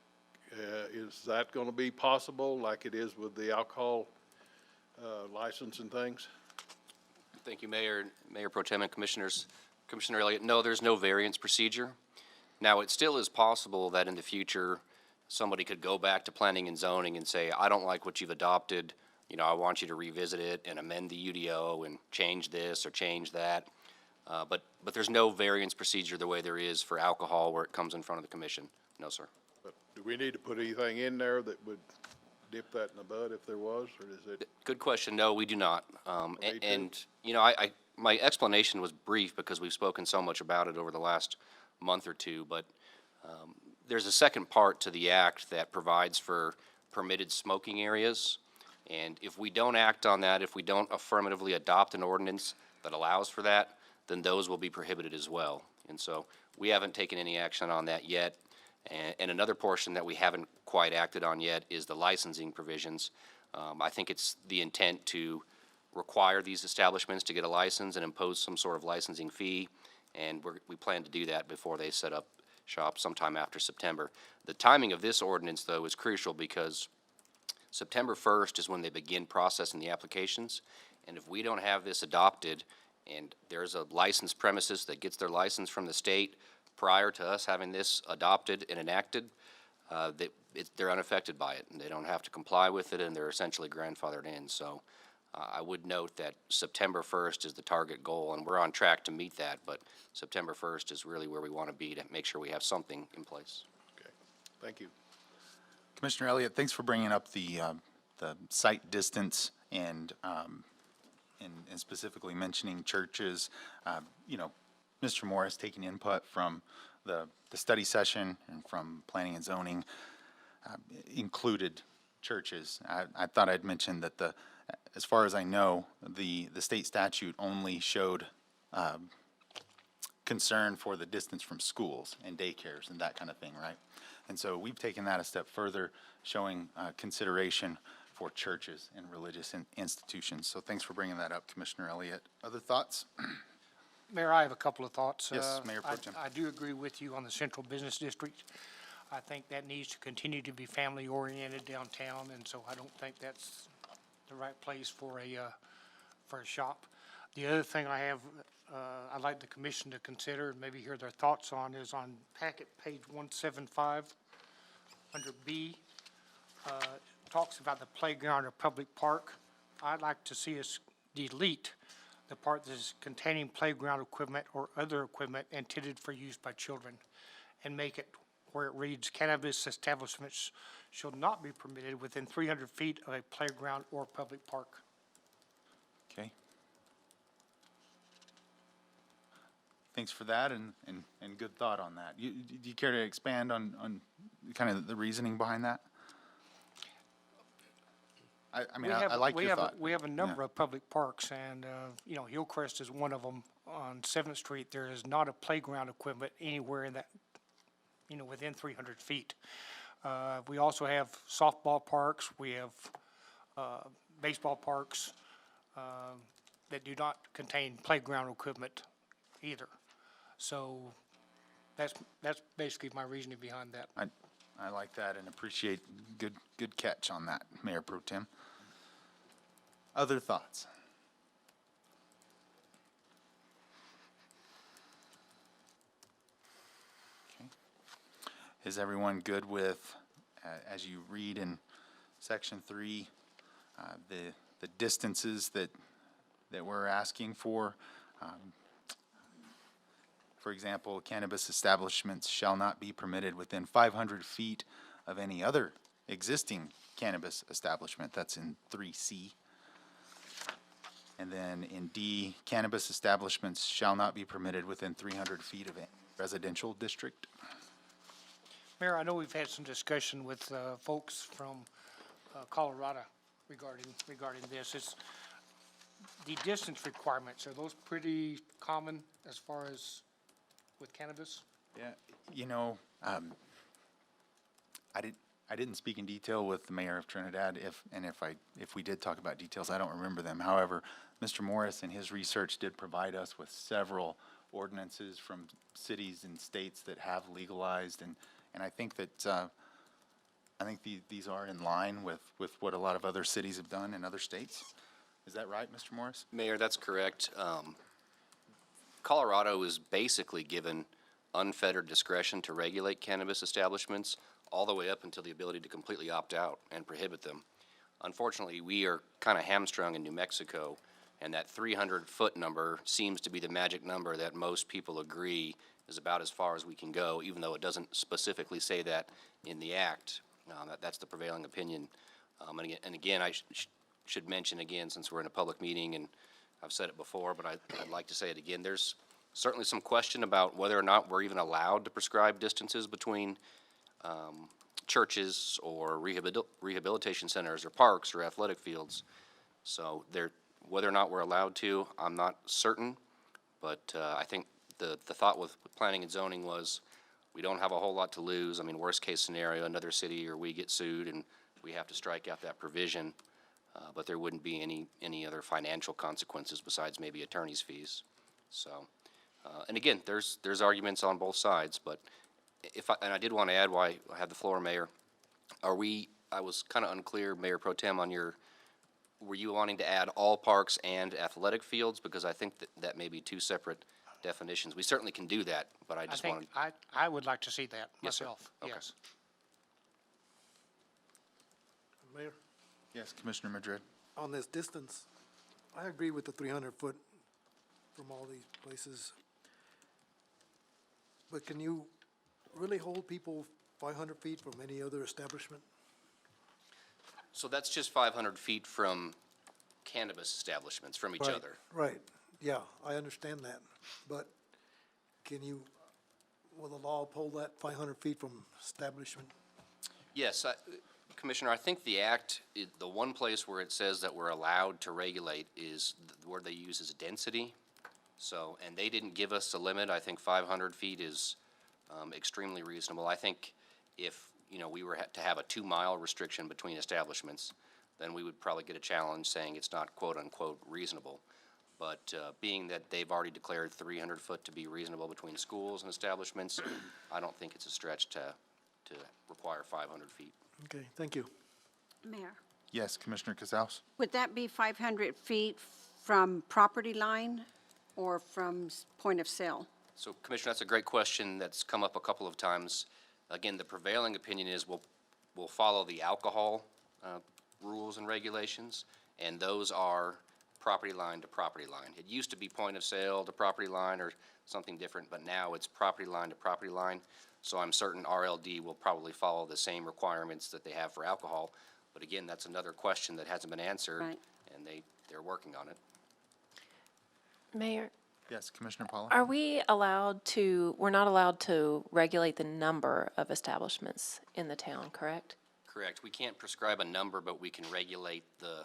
Is that going to be possible like it is with the alcohol license and things? Thank you, Mayor Pro Tem and Commissioners. Commissioner Elliott, no, there's no variance procedure. Now, it still is possible that in the future, somebody could go back to planning and zoning and say, I don't like what you've adopted, you know, I want you to revisit it and amend the UDO and change this or change that. But there's no variance procedure the way there is for alcohol where it comes in front of the commission. No, sir. But do we need to put anything in there that would dip that in the bud if there was, or is it? Good question. No, we do not. Me too. And, you know, my explanation was brief because we've spoken so much about it over the last month or two, but there's a second part to the act that provides for permitted smoking areas. And if we don't act on that, if we don't affirmatively adopt an ordinance that allows for that, then those will be prohibited as well. And so we haven't taken any action on that yet. And another portion that we haven't quite acted on yet is the licensing provisions. I think it's the intent to require these establishments to get a license and impose some sort of licensing fee, and we plan to do that before they set up shop sometime after September. The timing of this ordinance, though, is crucial because September 1st is when they begin processing the applications, and if we don't have this adopted and there's a licensed premises that gets their license from the state prior to us having this adopted and enacted, they're unaffected by it, and they don't have to comply with it, and they're essentially grandfathered in. So I would note that September 1st is the target goal, and we're on track to meet that, but September 1st is really where we want to be to make sure we have something in place. Okay, thank you. Commissioner Elliott, thanks for bringing up the site distance and specifically mentioning churches. You know, Mr. Morris taking input from the study session and from planning and zoning included churches. I thought I'd mention that as far as I know, the state statute only showed concern for the distance from schools and daycares and that kind of thing, right? And so we've taken that a step further, showing consideration for churches and religious institutions. So thanks for bringing that up, Commissioner Elliott. Other thoughts? Mayor, I have a couple of thoughts. Yes, Mayor Pro Tem. I do agree with you on the central business district. I think that needs to continue to be family-oriented downtown, and so I don't think that's the right place for a shop. The other thing I have, I'd like the commission to consider, and maybe hear their thoughts on, is on packet page 175, under B, talks about the playground or public park. I'd like to see us delete the part that is containing playground equipment or other equipment intended for use by children, and make it where it reads, cannabis establishments shall not be permitted within 300 feet of a playground or public park. Okay. Thanks for that and good thought on that. Do you care to expand on kind of the reasoning behind that? I mean, I like your thought. We have a number of public parks, and, you know, Hillcrest is one of them. On 7th Street, there is not a playground equipment anywhere in that, you know, within 300 feet. We also have softball parks, we have baseball parks that do not contain playground equipment either. So that's basically my reasoning behind that. I like that and appreciate good catch on that, Mayor Pro Tem. Other thoughts? Okay. Is everyone good with, as you read in section 3, the distances that we're asking for? For example, cannabis establishments shall not be permitted within 500 feet of any other existing cannabis establishment. That's in 3C. And then in D, cannabis establishments shall not be permitted within 300 feet of a residential district. Mayor, I know we've had some discussion with folks from Colorado regarding this. It's the distance requirements. Are those pretty common as far as with cannabis? Yeah, you know, I didn't speak in detail with the mayor of Trinidad. If we did talk about details, I don't remember them. However, Mr. Morris in his research did provide us with several ordinances from cities and states that have legalized, and I think that, these are in line with what a lot of other cities have done in other states. Is that right, Mr. Morris? Mayor, that's correct. Colorado is basically given unfettered discretion to regulate cannabis establishments all the way up until the ability to completely opt out and prohibit them. Unfortunately, we are kind of hamstrung in New Mexico, and that 300-foot number seems to be the magic number that most people agree is about as far as we can go, even though it doesn't specifically say that in the act. That's the prevailing opinion. And again, I should mention again, since we're in a public meeting, and I've said it before, but I'd like to say it again, there's certainly some question about whether or not we're even allowed to prescribe distances between churches or rehabilitation centers or parks or athletic fields. So whether or not we're allowed to, I'm not certain, but I think the thought with planning and zoning was we don't have a whole lot to lose. I mean, worst case scenario, another city or we get sued and we have to strike out that provision, but there wouldn't be any other financial consequences besides maybe attorney's fees. So, and again, there's arguments on both sides, but and I did want to add why I had the floor, Mayor. I was kind of unclear, Mayor Pro Tem, were you wanting to add all parks and athletic fields? Because I think that may be two separate definitions. We certainly can do that, but I just wanted. I would like to see that Yes, sir. myself, Okay. yes. Mayor, Yes, Commissioner Madrid. on this distance, I agree with the 300-foot from all these places. But can you really hold people 500 feet from any other establishment? So that's just 500 feet from cannabis establishments, from each Right, other. Right, yeah, I understand that. But will the law uphold that 500 feet from establishment? Yes, Commissioner, I think the act, the one place where it says that we're allowed to regulate is the word they use is density. So, and they didn't give us a limit. I think 500 feet is extremely reasonable. I think if, we were to have a 2-mile restriction between establishments, then we would probably get a challenge saying it's not quote-unquote reasonable. But being that they've already declared 300 foot to be reasonable between schools and establishments, I don't think it's a stretch to require 500 feet. Okay, thank you. Mayor, Yes, Commissioner Casals. would that be 500 feet from property line or from point of sale? So, Commissioner, that's a great question that's come up a couple of times. Again, the prevailing opinion is we'll follow the alcohol rules and regulations, and those are property line to property line. It used to be point of sale to property line or something different, but now it's property line to property line. So I'm certain RLD will probably follow the same requirements that they have for alcohol. But again, that's another question that hasn't been answered, Right. and they're working on it. Mayor, Yes, Commissioner Paula. are we allowed to, we're not allowed to regulate the number of establishments in the town, correct? Correct. We can't prescribe a number, but we can regulate the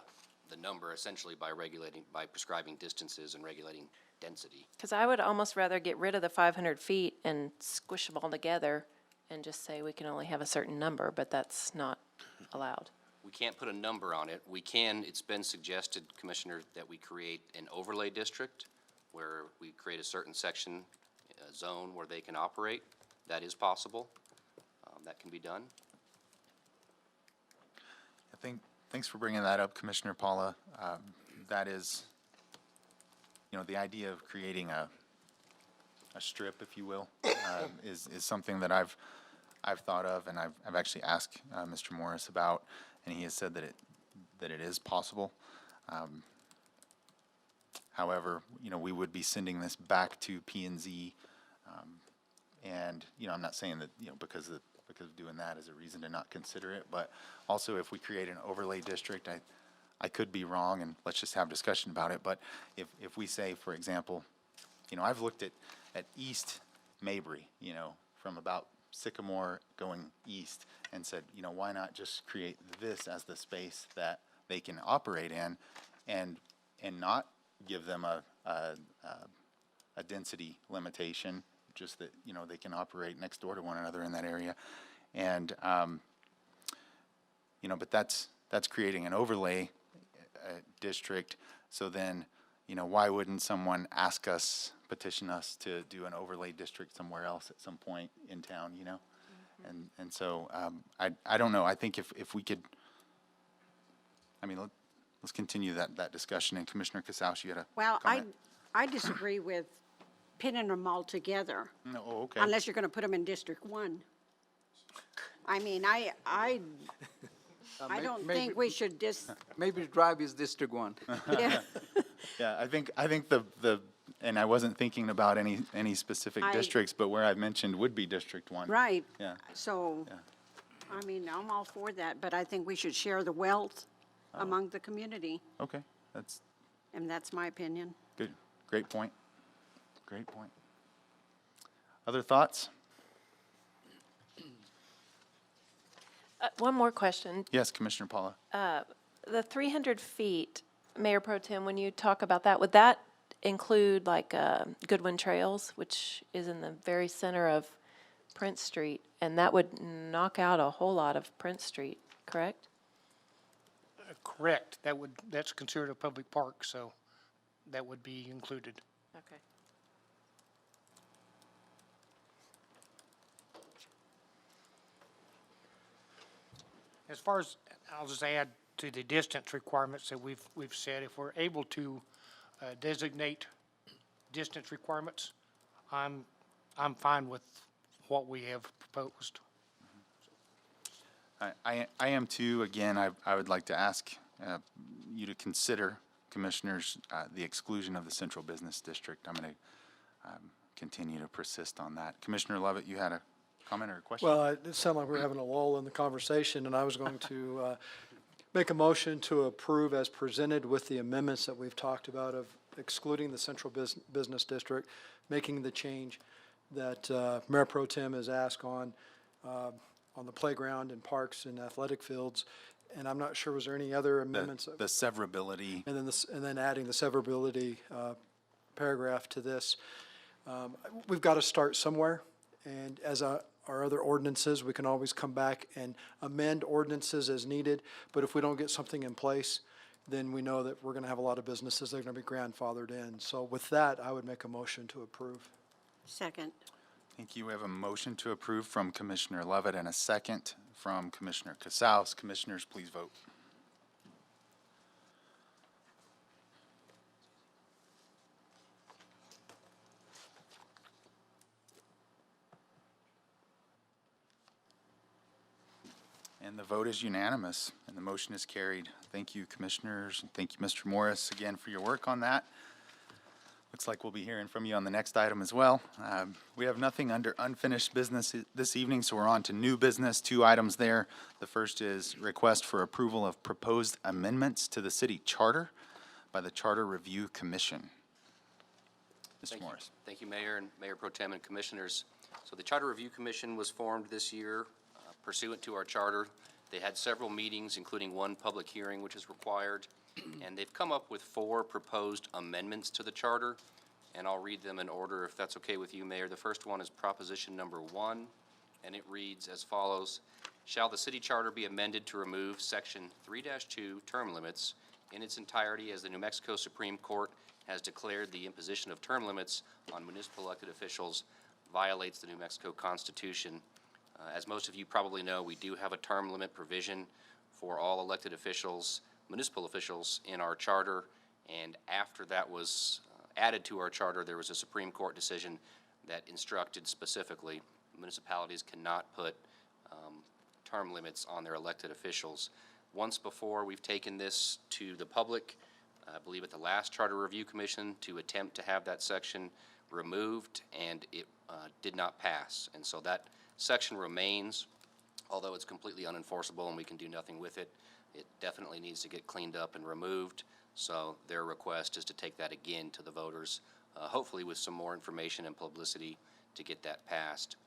number essentially by prescribing distances and regulating density. Because I would almost rather get rid of the 500 feet and squish them all together and just say we can only have a certain number, but that's not allowed. We can't put a number on it. We can, it's been suggested, Commissioner, that we create an overlay district where we create a certain section, a zone where they can operate. That is possible. That can be done. Thanks for bringing that up, Commissioner Paula. That is, the idea of creating a strip, if you will, is something that I've thought of, and I've actually asked Mr. Morris about, and he has said that it is possible. However, we would be sending this back to P&Z, and I'm not saying that because of doing that is a reason to not consider it, but also if we create an overlay district, I could be wrong, and let's just have discussion about it. But if we say, for example, I've looked at East Mabry, from about Sycamore going east, and said, why not just create this as the space that they can operate in, and not give them a density limitation, just that, you know, they can operate next door to one another in that area. And, you know, but that's creating an overlay district. So then, you know, why wouldn't someone petition us to do an overlay district somewhere else at some point in town, you know? And so, I don't know, I think if we could, I mean, let's continue that discussion. And Commissioner Casals, you had a Well, comment? I disagree with pinning them all together, No, oh, okay. unless you're going to put them in District 1. I mean, I don't think we should Maybe Drive is District 1. yeah. Yeah, I think and I wasn't thinking about any specific districts, but where I've mentioned would be District 1. Right. Yeah. So, I mean, I'm all for that, but I think we should share the wealth among the community, Okay, that's and that's my opinion. good. Great point. Great point. Other thoughts? One more question. Yes, Commissioner Paula. The 300 feet, Mayor Pro Tem, when you talk about that, would that include like Goodwin Trails, which is in the very center of Prince Street? And that would knock out a whole lot of Prince Street, correct? Correct. That's considered a public park, so that would be included. Okay. As far as, I'll just add to the distance requirements that we've said, if we're able to designate distance requirements, I'm fine with what we have proposed. I am too. Again, I would like to ask you to consider, Commissioners, the exclusion of the Central Business District. I'm going to continue to persist on that. Commissioner Lovett, you had a comment or a question? Well, it sounded like we were having a lull in the conversation, and I was going to make a motion to approve as presented with the amendments that we've talked about of excluding the Central Business District, making the change that Mayor Pro Tem has asked on the playground and parks and athletic fields. And I'm not sure, was there any other amendments? The severability. And then adding the severability paragraph to this. We've got to start somewhere, and as our other ordinances, we can always come back and amend ordinances as needed, but if we don't get something in place, then we know that we're going to have a lot of businesses that are going to be grandfathered in. So with that, I would make a motion to approve. Second. Thank you. We have a motion to approve from Commissioner Lovett and a second from Commissioner Casals. Commissioners, please vote. And the vote is unanimous, and the motion is carried. Thank you, Commissioners, and thank you, Mr. Morris, again for your work on that. Looks like we'll be hearing from you on the next item as well. We have nothing under unfinished business this evening, so we're on to new business. 2 items there. The first is request for approval of proposed amendments to the city charter by the Charter Review Commission. Mr. Morris. Thank you, Mayor and Mayor Pro Tem and Commissioners. So the Charter Review Commission was formed this year pursuant to our charter. They had several meetings, including one public hearing, which is required, and they've come up with 4 proposed amendments to the charter, and I'll read them in order if that's okay with you, Mayor. The first one is proposition number 1, and it reads as follows. Shall the city charter be amended to remove section 3-2 term limits in its entirety, as the New Mexico Supreme Court has declared the imposition of term limits on municipal elected officials violates the New Mexico Constitution. As most of you probably know, we do have a term limit provision for all elected officials, municipal officials, in our charter, and after that was added to our charter, there was a Supreme Court decision that instructed specifically municipalities cannot put term limits on their elected officials. Once before, we've taken this to the public, I believe at the last Charter Review Commission, to attempt to have that section removed, and it did not pass. And so that section remains, although it's completely unenforceable and we can do nothing with it. It definitely needs to get cleaned up and removed. So their request is to take that again to the voters, hopefully with some more information and publicity to get that passed.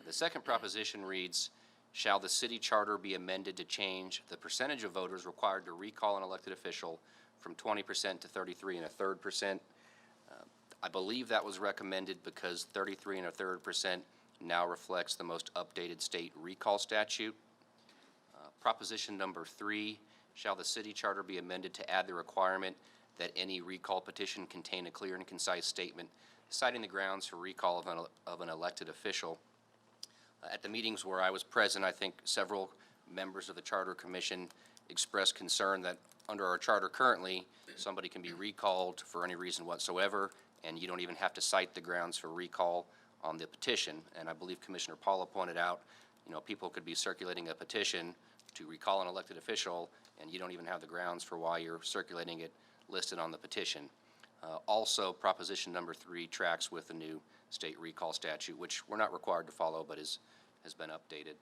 The second proposition reads, shall the city charter be amended to change the percentage of voters required to recall an elected official from 20% to 33 1/3%? I believe that was recommended because 33 1/3% now reflects the most updated state recall statute. Proposition number 3, shall the city charter be amended to add the requirement that any recall petition contain a clear and concise statement citing the grounds for recall of an elected official. At the meetings where I was present, I think several members of the Charter Commission expressed concern that under our charter currently, somebody can be recalled for any reason whatsoever, and you don't even have to cite the grounds for recall on the petition. And I believe Commissioner Paula pointed out, people could be circulating a petition to recall an elected official, and you don't even have the grounds for why you're circulating it listed on the petition. Also, proposition number 3 tracks with the new state recall statute, which we're not required to follow, but has been updated.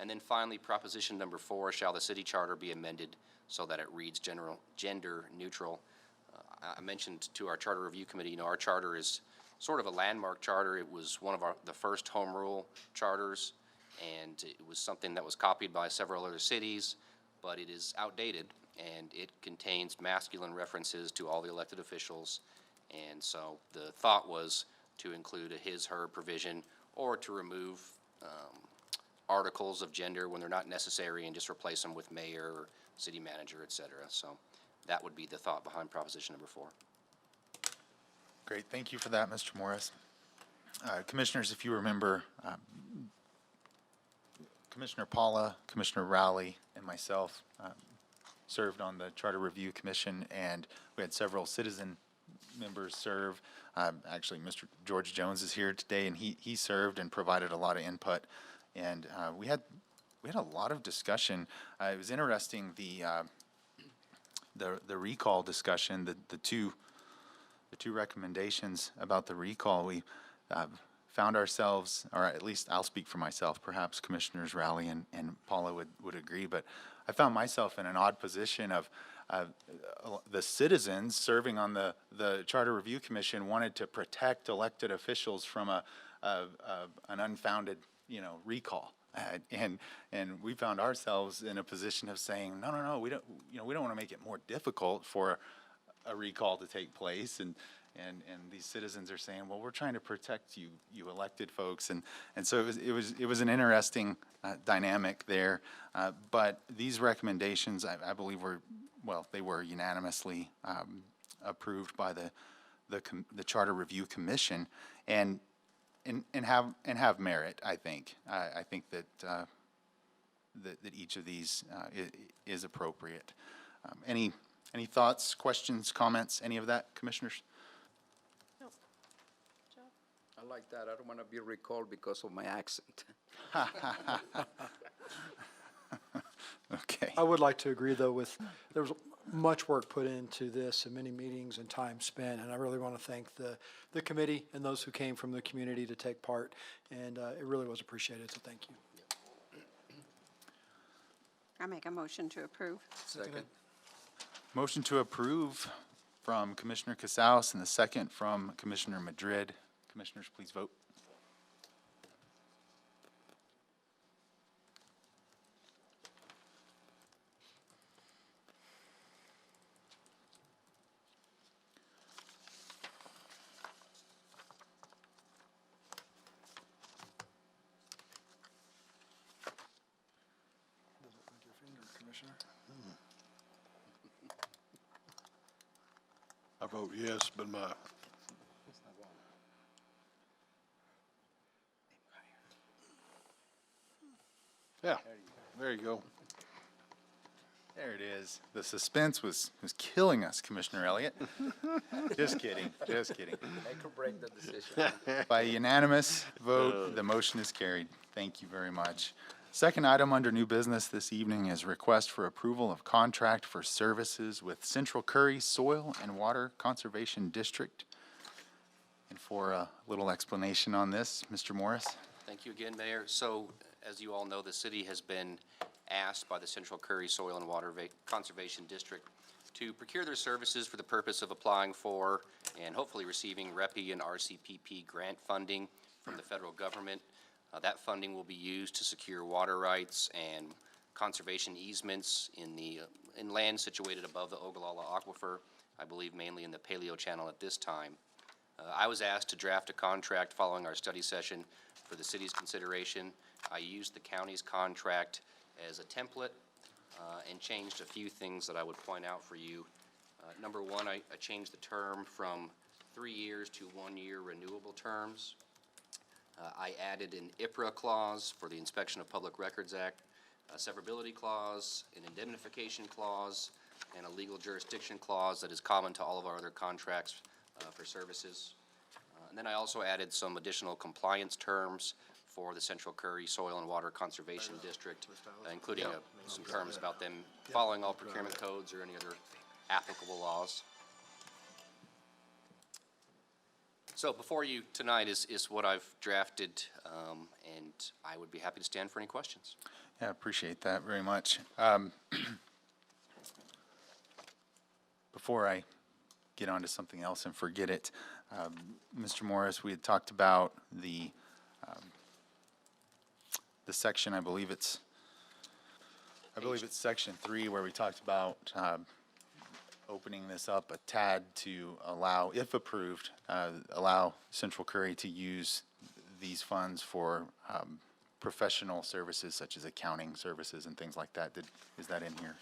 And then finally, proposition number 4, shall the city charter be amended so that it reads gender neutral. I mentioned to our charter review committee, our charter is sort of a landmark charter. It was one of the first home rule charters, and it was something that was copied by several other cities, but it is outdated, and it contains masculine references to all the elected officials. And so the thought was to include a his/her provision, or to remove articles of gender when they're not necessary and just replace them with mayor or city manager, et cetera. So that would be the thought behind proposition number 4. Great, thank you for that, Mr. Morris. Commissioners, if you remember, Commissioner Paula, Commissioner Rowley, and myself served on the Charter Review Commission, and we had several citizen members serve. Actually, Mr. George Jones is here today, and he served and provided a lot of input. And we had a lot of discussion. It was interesting, the recall discussion, the two recommendations about the recall. We found ourselves, or at least I'll speak for myself, perhaps Commissioners Rowley and Paula would agree, but I found myself in an odd position of the citizens serving on the Charter Review Commission wanted to protect elected officials from an unfounded recall. And we found ourselves in a position of saying, no, we don't want to make it more difficult for a recall to take place. And these citizens are saying, well, we're trying to protect you elected folks. And so it was an interesting dynamic there. But these recommendations, I believe they were unanimously approved by the Charter Review Commission. And have merit, I think. I think that each of these is appropriate. Any thoughts, questions, comments, any of that, Commissioners? No. I like that. I don't want to be recalled because of my accent. Okay. I would like to agree, though, there was much work put into this and many meetings and time spent, and I really want to thank the committee and those who came from the community to take part, and it really was appreciated, so thank you. I make a motion to approve. Second. Motion to approve from Commissioner Casals and the second from Commissioner Madrid. Commissioners, please vote. I vote yes, but my, yeah, there you go. There it is. The suspense was killing us, Commissioner Elliott. Just kidding, just kidding. Make or break the decision. By unanimous vote, the motion is carried. Thank you very much. Second item under new business this evening is request for approval of contract for services with Central Curry Soil and Water Conservation District. And for a little explanation on this, Mr. Morris. Thank you again, Mayor. So, as you all know, the city has been asked by the Central Curry Soil and Water Conservation District to procure their services for the purpose of applying for and hopefully receiving REPI and RCPP grant funding from the federal government. That funding will be used to secure water rights and conservation easements in land situated above the Ogallala Aquifer, I believe mainly in the Paleo Channel at this time. I was asked to draft a contract following our study session for the city's consideration. I used the county's contract as a template and changed a few things that I would point out for you. Number one, I changed the term from 3 years to 1 year renewable terms. I added an IPRA clause for the Inspection of Public Records Act, a severability clause, an indemnification clause, and a legal jurisdiction clause that is common to all of our other contracts for services. And then I also added some additional compliance terms for the Central Curry Soil and Water Conservation District, including some terms about them following all procurement codes or any other applicable laws. So before you tonight is what I've drafted, and I would be happy to stand for any questions. Yeah, appreciate that very much. Before I get on to something else and forget it, Mr. Morris, we had talked about the section, I believe it's section 3, where we talked about opening this up a tad to allow, if approved, allow Central Curry to use these funds for professional services such as accounting services and things like that. Is that in here?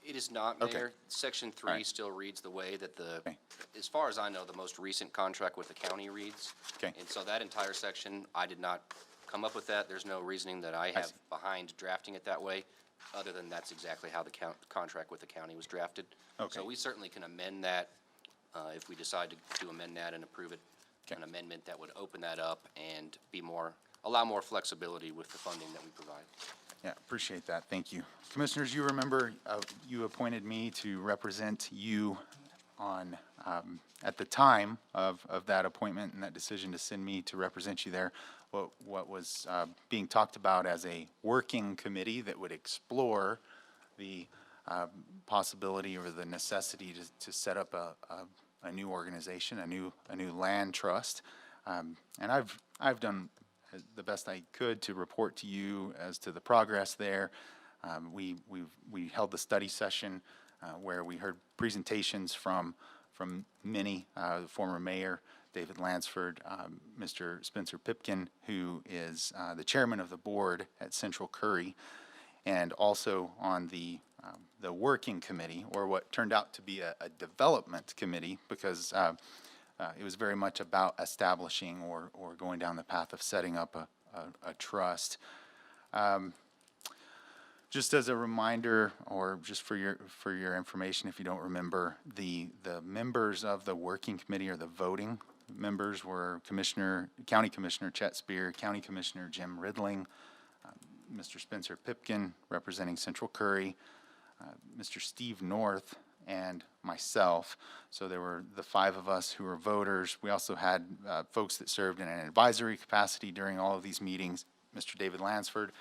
It is not, Okay. Mayor. Section 3 Right. still reads the way that Okay. as far as I know, the most recent contract with the county reads. Okay. And so that entire section, I did not come up with that. There's no reasoning that I have behind drafting it that way, other than that's exactly how the contract with the county was drafted. Okay. So we certainly can amend that, if we decide to amend that and approve it, an amendment that would open that up and allow more flexibility with the funding that we provide. Yeah, appreciate that. Thank you. Commissioners, you remember you appointed me to represent you on, at the time of that appointment and that decision to send me to represent you there, what was being talked about as a working committee that would explore the possibility or the necessity to set up a new organization, a new land trust. And I've done the best I could to report to you as to the progress there. We held the study session where we heard presentations from many, the former mayor, David Lansford, Mr. Spencer Pipkin, who is the chairman of the board at Central Curry, and also on the working committee, or what turned out to be a development committee, because it was very much about establishing or going down the path of setting up a trust. Just as a reminder, or just for your information, if you don't remember, the members of the working committee, or the voting members, were County Commissioner Chet Spear, County Commissioner Jim Ridling, Mr. Spencer Pipkin representing Central Curry, Mr. Steve North, and myself. So there were the 5 of us who were voters. We also had folks that served in an advisory capacity during all of these meetings: Mr. David Lansford,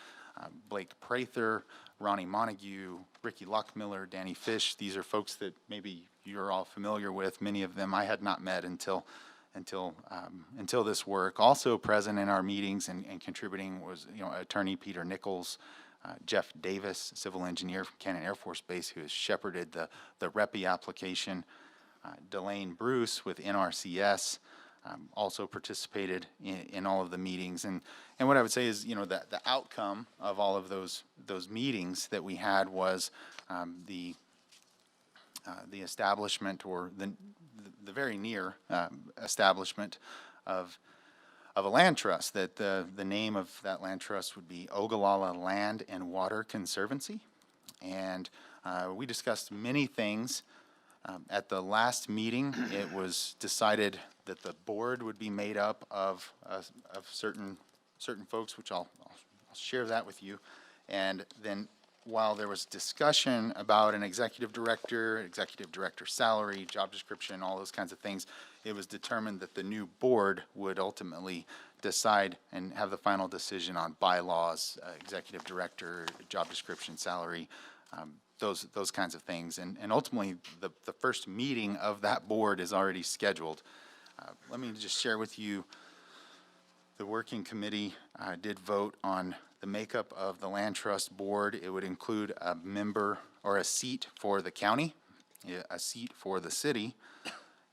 Blake Prather, Ronnie Montague, Ricky Lockmiller, Danny Fish. These are folks that maybe you're all familiar with. Many of them I had not met until this work. Also present in our meetings and contributing was Attorney Peter Nichols, Jeff Davis, civil engineer from Cannon Air Force Base, who has shepherded the REPI application. Delane Bruce with NRCS also participated in all of the meetings. And what I would say is, the outcome of all of those meetings that we had was the establishment, or the very near establishment of a land trust. That the name of that land trust would be Ogallala Land and Water Conservancy. And we discussed many things. At the last meeting, it was decided that the board would be made up of certain folks, which I'll share that with you. And then, while there was discussion about an executive director salary, job description, all those kinds of things, it was determined that the new board would ultimately decide and have the final decision on bylaws, executive director, job description, salary, those kinds of things. And ultimately, the first meeting of that board is already scheduled. Let me just share with you, the working committee did vote on the makeup of the Land Trust Board. It would include a member or a seat for the county, a seat for the city,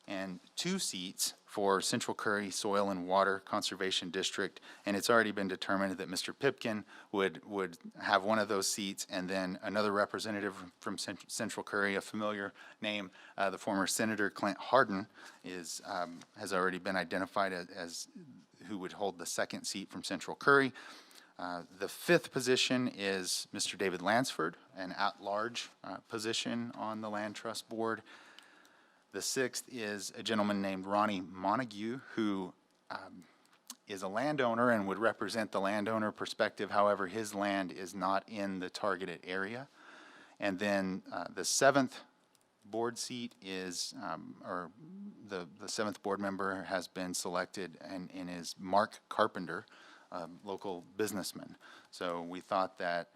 and 2 seats for Central Curry Soil and Water Conservation District, and it's already been determined that Mr. Pipkin would have one of those seats, and then another representative from Central Curry, a familiar name, the former Senator Clint Hardin, has already been identified as who would hold the second seat from Central Curry. The fifth position is Mr. David Lansford, an at-large position on the Land Trust Board. The sixth is a gentleman named Ronnie Montague, who is a landowner and would represent the landowner perspective. However, his land is not in the targeted area. And then the seventh board seat is, or the seventh board member has been selected and is Mark Carpenter, local businessman. So we thought that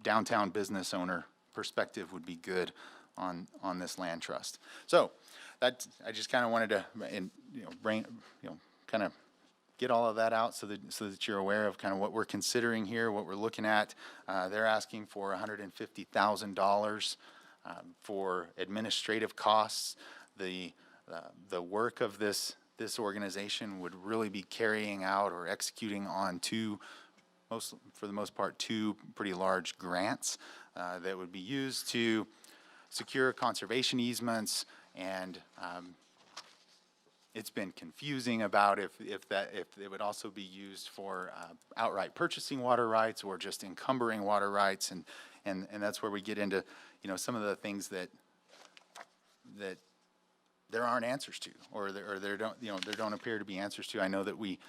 downtown business owner perspective would be good on this land trust. So that, I just kind of wanted to, kind of get all of that out so that you're aware of kind of what we're considering here, what we're looking at. They're asking for $150,000 for administrative costs. The work of this organization would really be carrying out or executing on for the most part, two pretty large grants that would be used to secure conservation easements, and it's been confusing about if it would also be used for outright purchasing water rights or just encumbering water rights, and that's where we get into some of the things that there aren't answers to, or there don't appear to be answers to. I know that we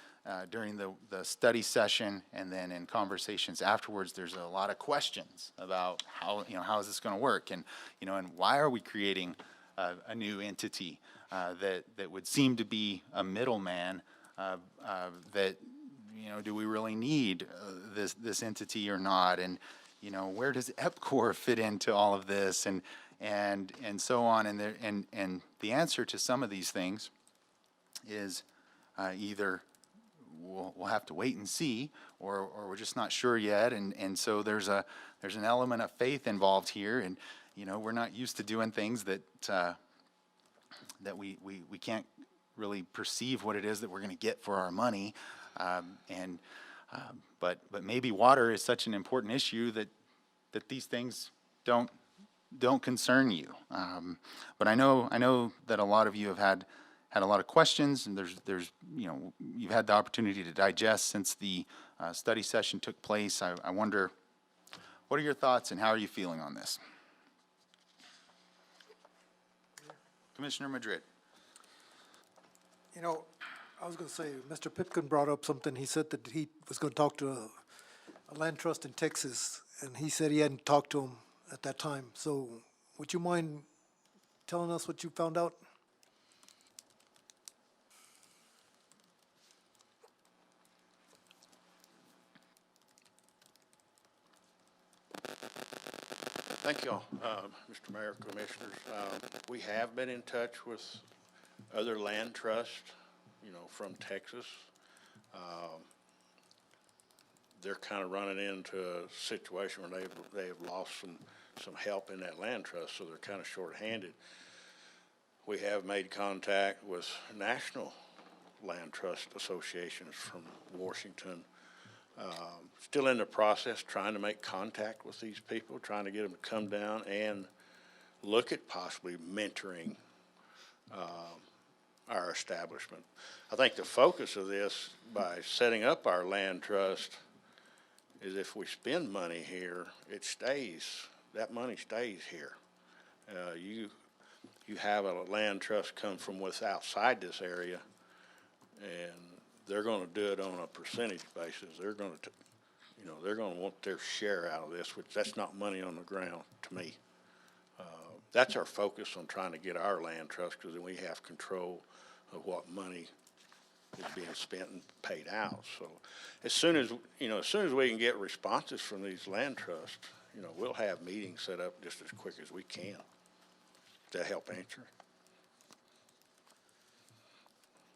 during the study session and then in conversations afterwards, there's a lot of questions about how is this going to work, and and why are we creating a new entity that would seem to be a middleman, that do we really need this entity or not, and where does EPCOR fit into all of this, and so on, and the answer to some of these things is either we'll have to wait and see, or we're just not sure yet, and so there's an element of faith involved here, and we're not used to doing things that we can't really perceive what it is that we're going to get for our money, but maybe water is such an important issue that these things don't concern you. But I know that a lot of you have had a lot of questions, and there's you've had the opportunity to digest since the study session took place. I wonder, what are your thoughts and how are you feeling on this? Commissioner Madrid. I was going to say, Mr. Pipkin brought up something. He said that he was going to talk to a land trust in Texas, and he said he hadn't talked to him at that time. So would you mind telling us what you found out? Thank you, Mr. Mayor, Commissioners. We have been in touch with other land trusts, from Texas. They're kind of running into a situation where they have lost some help in that land trust, so they're kind of short-handed. We have made contact with national land trust associations from Washington. Still in the process, trying to make contact with these people, trying to get them to come down and look at possibly mentoring our establishment. I think the focus of this, by setting up our land trust, is if we spend money here, that money stays here. You have a land trust come from outside this area, and they're going to do it on a percentage basis. They're going to want their share out of this, which that's not money on the ground to me. That's our focus on trying to get our land trust, because then we have control of what money is being spent and paid out. So as soon as we can get responses from these land trusts, we'll have meetings set up just as quick as we can. Does that help answer?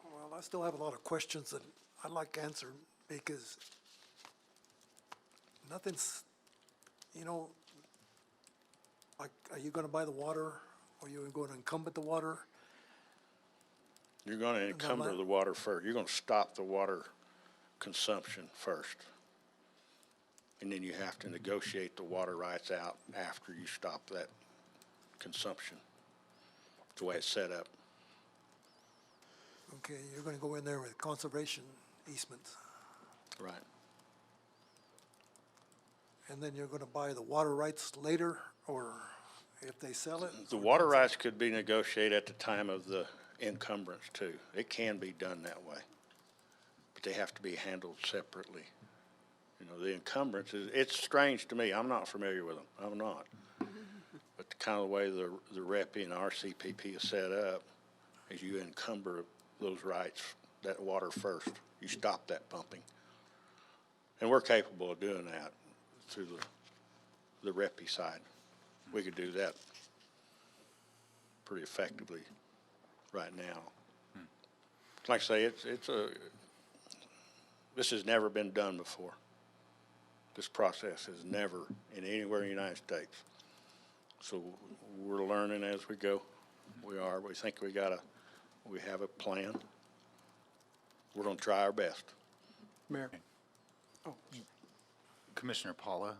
Well, I still have a lot of questions that I'd like answered, because nothing's, like, are you going to buy the water? Or are you going to incumbent the water? You're gonna encumber the water first. You're gonna stop the water consumption first. And then you have to negotiate the water rights out after you stop that consumption. That's the way it's set up. Okay, you're gonna go in there with conservation easements, Right. and then you're gonna buy the water rights later, or if they sell it? The water rights could be negotiated at the time of the encumbrance too. It can be done that way. But they have to be handled separately. You know, the encumbrance it's strange to me. I'm not familiar with them. I'm not. But the kind of way the REPI and RCPP is set up is you encumber those rights, that water first. You stop that pumping. And we're capable of doing that through the REPI side. We could do that pretty effectively right now. Like I say, this has never been done before. This process has never in anywhere in the United States. So we're learning as we go. We think we have a plan. We're gonna try our best. Mayor? Commissioner Paula,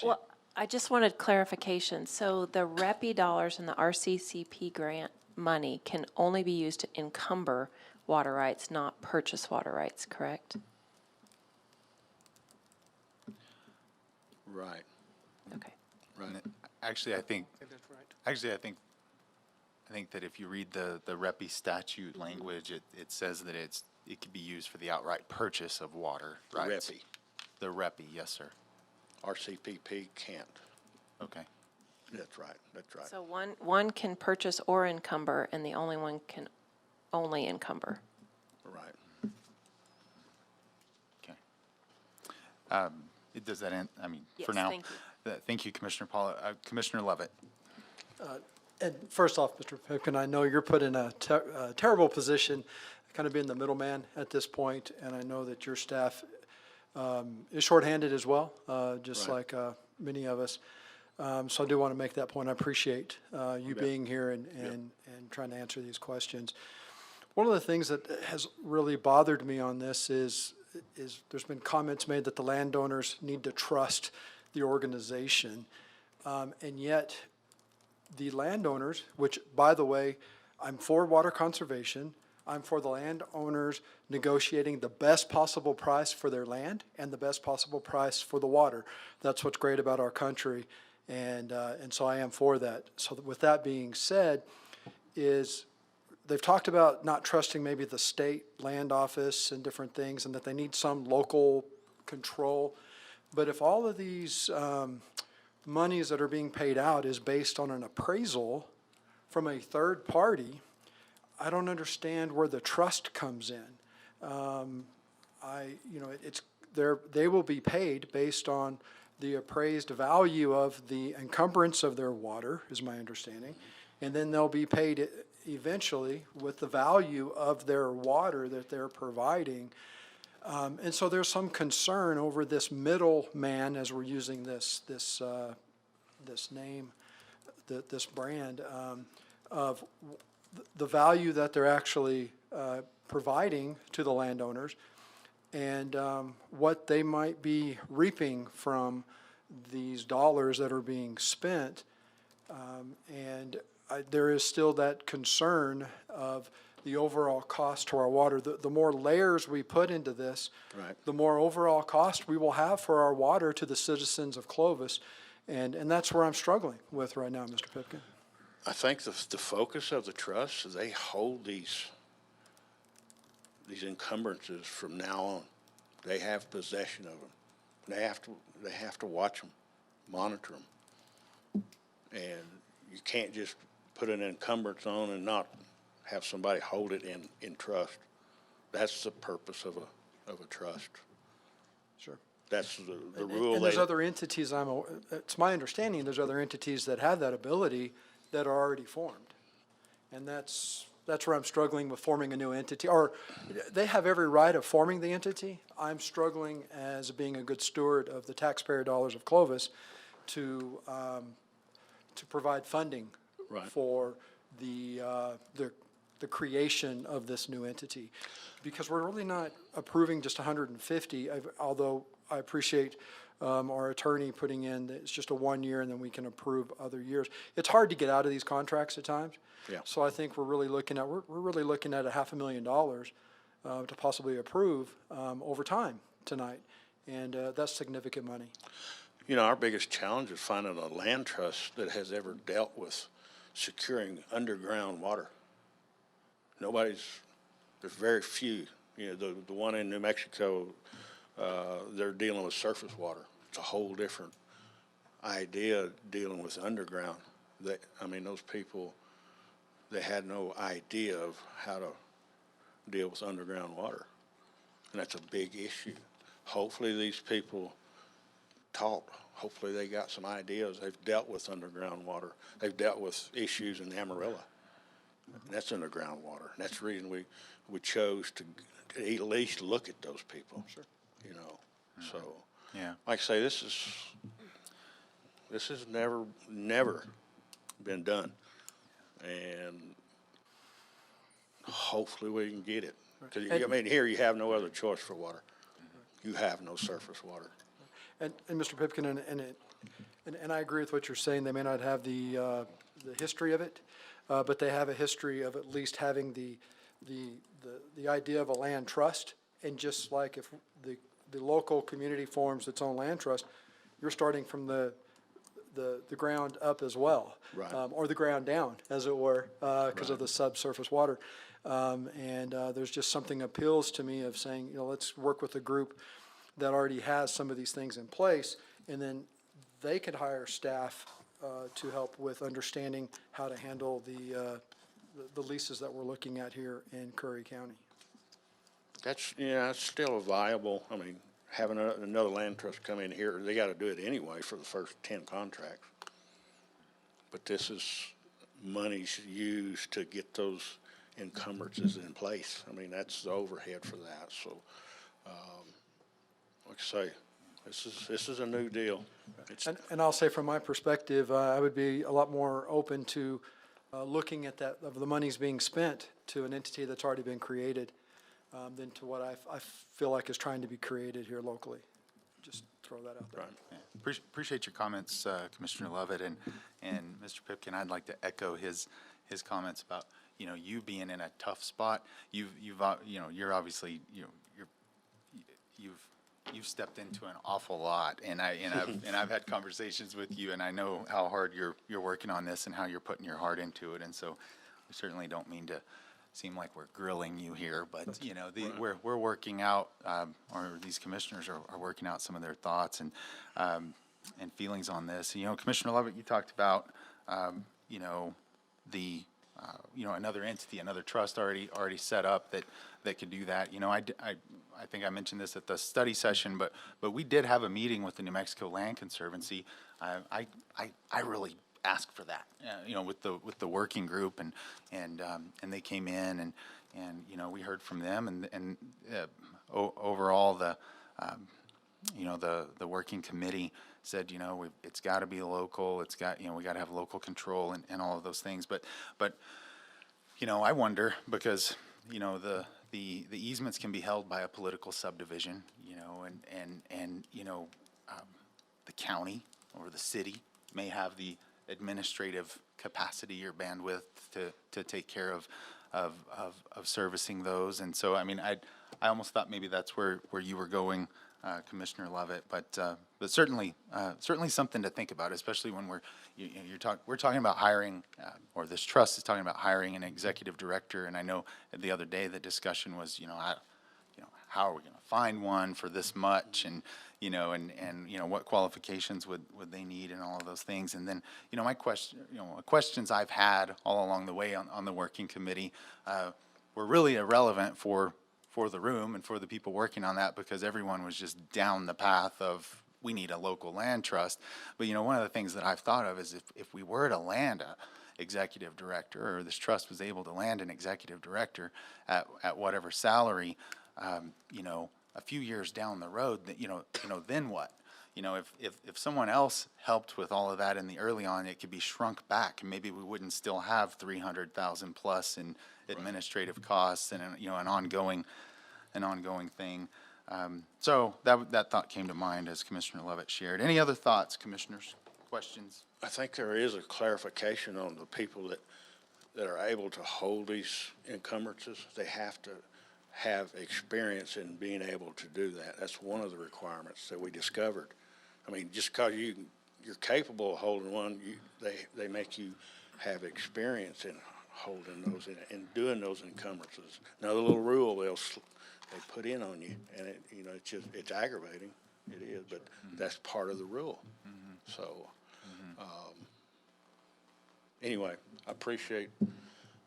Well, I just wanted clarification. So the REPI dollars and the RCCP grant money can only be used to encumber water rights, not purchase water rights, correct? Right. Okay. Right. actually, I think, That's right. actually, I think that if you read the REPI statute language, it says that it could be used for the outright purchase of water rights. REPI. The REPI, yes, sir. RCPP can't. Okay. That's right. That's right. So one can purchase or encumber, and the only one can only encumber. Right. Okay. Does that end, I mean, for Yes, now? thank Thank you, Commissioner Paula. Commissioner Levitt. And first off, Mr. Pipkin, I know you're put in a terrible position, kind of being the middleman at this point, and I know that your staff is shorthanded as well, just Right. like many of us. So I do want to make that point. I appreciate you being here and trying to answer these questions. One of the things that has really bothered me on this is there's been comments made that the landowners need to trust the organization, and yet the landowners, which, by the way, I'm for water conservation. I'm for the landowners negotiating the best possible price for their land and the best possible price for the water. That's what's great about our country, and so I am for that. So with that being said, they've talked about not trusting maybe the state land office and different things, and that they need some local control. But if all of these monies that are being paid out is based on an appraisal from a third party, I don't understand where the trust comes in. They will be paid based on the appraised value of the encumbrance of their water, is my understanding, and then they'll be paid eventually with the value of their water that they're providing. And so there's some concern over this middleman, as we're using this name, this brand, of the value that they're actually providing to the landowners, and what they might be reaping from these dollars that are being spent. There is still that concern of the overall cost to our water. The more layers we put into this, Right. the more overall cost we will have for our water to the citizens of Clovis. And that's where I'm struggling with right now, Mr. Pipkin. I think the focus of the trust, they hold these encumbrances from now on. They have possession of them. They have to watch them, monitor them. And you can't just put an encumbrance on and not have somebody hold it in trust. That's the purpose of a trust. Sure. That's the rule. And there's other entities, it's my understanding, there's other entities that have that ability that are already formed. And that's where I'm struggling with forming a new entity, or they have every right of forming the entity. I'm struggling as being a good steward of the taxpayer dollars of Clovis to provide funding Right. for the the creation of this new entity. Because we're really not approving just 150, although I appreciate our attorney putting in that it's just a 1 year and then we can approve other years. It's hard to get out of these contracts at times. Yeah. So I think we're really looking at $500,000 to possibly approve over time tonight. And that's significant money. You know, our biggest challenge is finding a land trust that has ever dealt with securing underground water. There's very few. You know, the one in New Mexico, they're dealing with surface water. It's a whole different idea dealing with underground. Those people, they had no idea of how to deal with underground water. And that's a big issue. Hopefully these people taught. Hopefully they got some ideas. They've dealt with underground water. They've dealt with issues in Amarillo. And that's underground water. And that's the reason we chose to at least look at those people. Sure. You know, so Yeah. like I say, this has never been done, and hopefully we can get it. Because here you have no other choice for water. You have no surface water. And Mr. Pipkin, and I agree with what you're saying. They may not have the history of it, but they have a history of at least having the idea of a land trust. And just like if the local community forms its own land trust, you're starting from the ground up as well. Right. Or the ground down, as it were, because of the subsurface water. There's just something appeals to me of saying, you know, let's work with a group that already has some of these things in place, and then they could hire staff to help with understanding how to handle the leases that we're looking at here in Curry County. That's still a viable. Having another land trust come in here, they got to do it anyway for the first 10 contracts. But this is money's used to get those encumbrances in place. That's the overhead for that. So, like I say, this is a new deal. And I'll say from my perspective, I would be a lot more open to looking at that, of the monies being spent to an entity that's already been created than to what I feel like is trying to be created here locally. Just throw that out there. Right. Yeah. Appreciate your comments, Commissioner Lovett, and Mr. Pipkin. I'd like to echo his comments about, you know, you being in a tough spot. You're obviously, you've stepped into an awful lot, and I've had conversations with you, and I know how hard you're working on this and how you're putting your heart into it, and so we certainly don't mean to seem like we're grilling you here, but we're working out, or these commissioners are working out some of their thoughts and feelings on this. You know, Commissioner Lovett, you talked about another entity, another trust already set up that could do that. You know, I think I mentioned this at the study session, but we did have a meeting with the New Mexico Land Conservancy. I really asked for that, with the working group, and they came in and we heard from them, and overall the working committee said, it's got to be local, we got to have local control and all of those things, but I wonder, because the easements can be held by a political subdivision, and the county or the city may have the administrative capacity or bandwidth to take care of servicing those. And so, I almost thought maybe that's where you were going, Commissioner Lovett, but certainly something to think about, especially when we're talking about hiring, or this trust is talking about hiring an executive director. And I know the other day the discussion was, how are we going to find one for this much, and what qualifications would they need, and all of those things. And then my questions I've had all along the way on the working committee were really irrelevant for the room and for the people working on that, because everyone was just down the path of, we need a local land trust. But one of the things that I've thought of is if we were to land a executive director, or this trust was able to land an executive director at whatever salary, a few years down the road, then what? you know, if someone else helped with all of that in the early on, it could be shrunk back, and maybe we wouldn't still have 300,000 plus in administrative costs and, you know, an ongoing thing. So that thought came to mind as Commissioner Levitt shared. Any other thoughts, commissioners? Questions? I think there is a clarification on the people that are able to hold these encumbrances. They have to have experience in being able to do that. That's one of the requirements that we discovered. I mean, just because you're capable of holding one, they make you have experience in holding those and doing those encumbrances. Another little rule they put in on you, and it's aggravating. It is, but that's part of the rule. So, anyway, I appreciate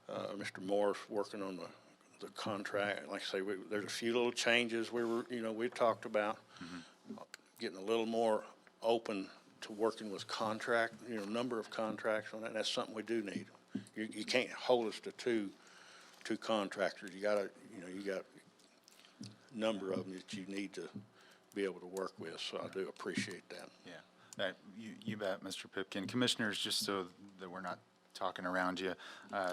Mr. Morris working on the contract. Like I say, there's a few little changes we talked about, getting a little more open to working with number of contracts on that. That's something we do need. You can't hold us to two contractors. You got a number of them that you need to be able to work with. So I do appreciate that. Yeah, you bet, Mr. Pipkin. Commissioners, just so that we're not talking around you,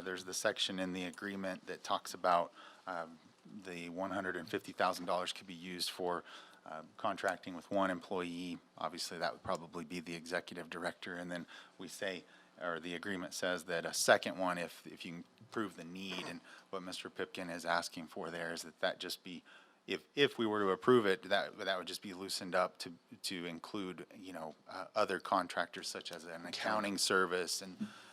there's the section in the agreement that talks about the $150,000 could be used for contracting with one employee. Obviously, that would probably be the executive director. And then we say, or the agreement says that a second one, if you can prove the need, and what Mr. Pipkin is asking for there is that just be, if we were to approve it, that would just be loosened up to include, other contractors such as an accounting service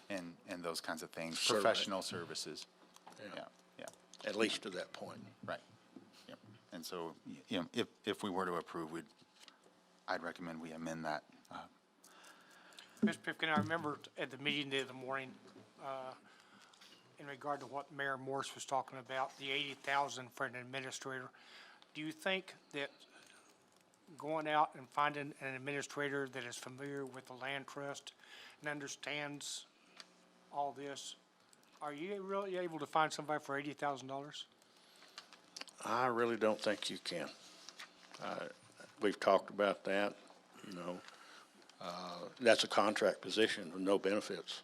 and those kinds of things, Survey. professional services. Yeah. At least to that point. Right. Yep. And so, if we were to approve, I'd recommend we amend that. Mr. Pipkin, I remember at the meeting the other morning, in regard to what Mayor Morse was talking about, the 80,000 for an administrator. Do you think that going out and finding an administrator that is familiar with the land trust and understands all this, are you really able to find somebody for $80,000? I really don't think you can. We've talked about that, that's a contract position with no benefits.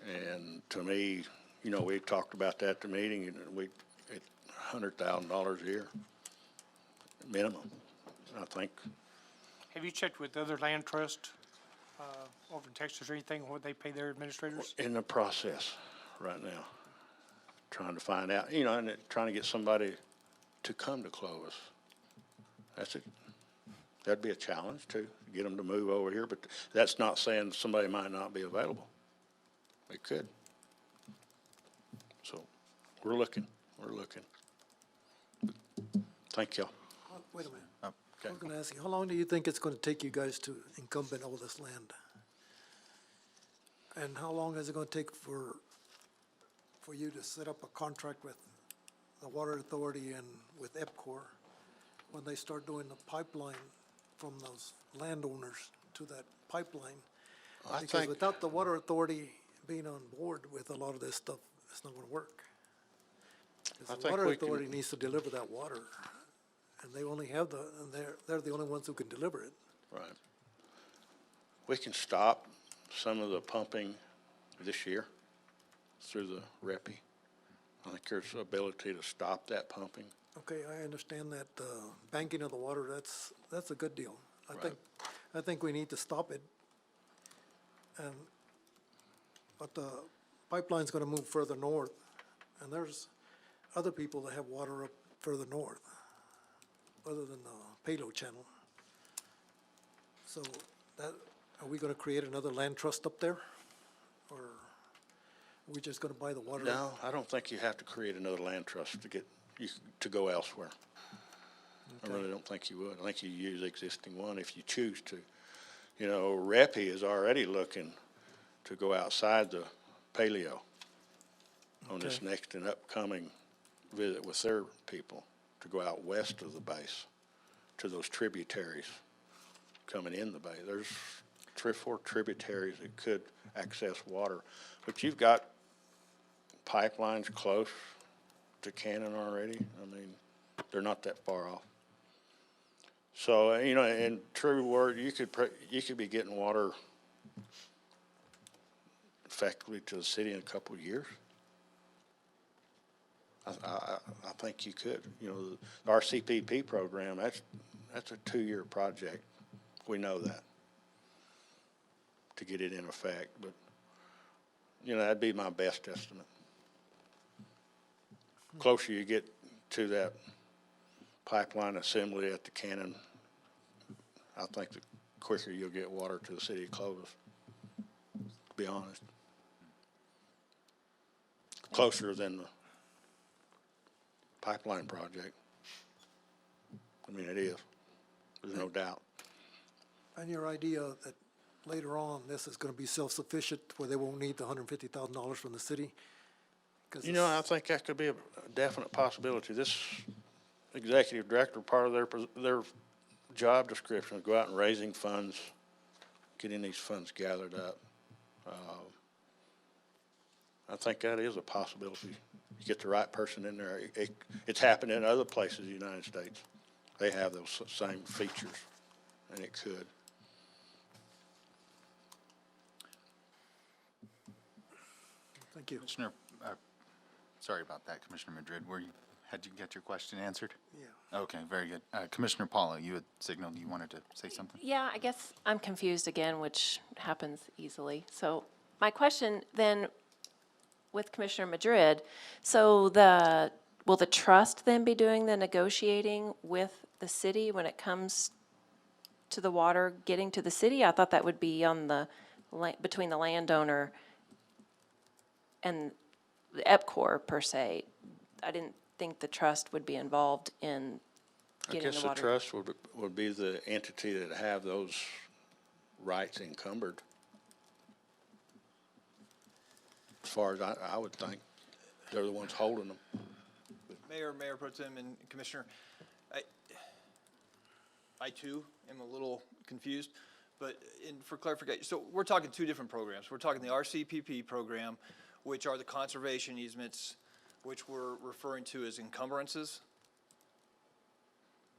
And to me, we talked about that at the meeting, and it's $100,000 a year, minimum, I think. Have you checked with other land trusts over in Texas or anything, what they pay their administrators? In the process right now, trying to find out, and trying to get somebody to come to Clovis. That'd be a challenge too, to get them to move over here, but that's not saying somebody might not be available. They could. So we're looking. Thank y'all. Wait a minute. Okay. I was going to ask you, how long do you think it's going to take you guys to incumbent all this land? And how long is it going to take for you to set up a contract with the Water Authority and with EPCOR when they start doing the pipeline from those landowners to that pipeline? Because without the Water Authority being on board with a lot of this stuff, it's not going to work. 'Cause the Water Authority needs to deliver that water, and they only have they're the only ones who can deliver it. Right. We can stop some of the pumping this year through the REPI. I think there's ability to stop that pumping. Okay, I understand that banking of the water, that's a good deal. I think we need to stop it. But the pipeline's gonna move further north, and there's other people that have water up further north, other than the Palo Channel. So are we gonna create another land trust up there? Or are we just gonna buy the water? No, I don't think you have to create another land trust to go elsewhere. Okay. I really don't think you would. I think you use the existing one if you choose to. REPI is already looking to go outside the paleo on this next and upcoming visit with their people, to go out west of the base to those tributaries coming in the bay. There's 3 or 4 tributaries that could access water, but you've got pipelines close to Cannon already. I mean, they're not that far off. So, you know, in true word, you could be getting water effectively to the city in a couple of years. I think you could. You know, the RCPP program, that's a 2-year project. We know that, to get it in effect. But, you know, that'd be my best estimate. Closer you get to that pipeline assembly at the cannon, I think the quicker you'll get water to the city of Clovis, to be honest. Closer than the pipeline project. I mean, it is. There's no doubt. And your idea that later on, this is gonna be self-sufficient, where they won't need the $150,000 from the city? 'Cause You know, I think that could be a definite possibility. This executive director, part of their job description is go out and raising funds, getting these funds gathered up. I think that is a possibility. You get the right person in there. It's happened in other places in the United States. They have those same features, and it could. Thank you. Commissioner, sorry about that, Commissioner Madrid. Had you get your question answered? Yeah. Okay, very good. Commissioner Paula, you had signaled you wanted to say something? Yeah, I guess I'm confused again, which happens easily. So my question then with Commissioner Madrid, so will the trust then be doing the negotiating with the city when it comes to the water getting to the city? I thought that would be on between the landowner and the EPCOR per se. I didn't think the trust would be involved in getting the water. I guess the trust would be the entity that have those rights encumbered. As far as I would think, they're the ones holding them. Mayor Pro Tem and Commissioner, I too am a little confused, but for clarification, so we're talking two different programs. We're talking the RCPP program, which are the conservation easements, which we're referring to as encumbrances.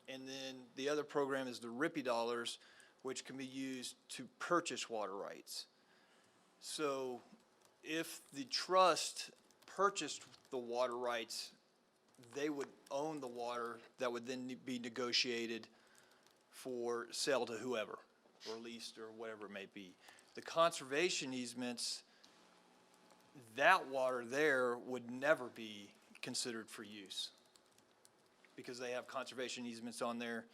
And then the other program is the RIPI dollars, which can be used to purchase water rights. So if the trust purchased the water rights, they would own the water that would then be negotiated for sale to whoever, or leased, or whatever it may be. The conservation easements, that water there would never be considered for use, because they have conservation easements on there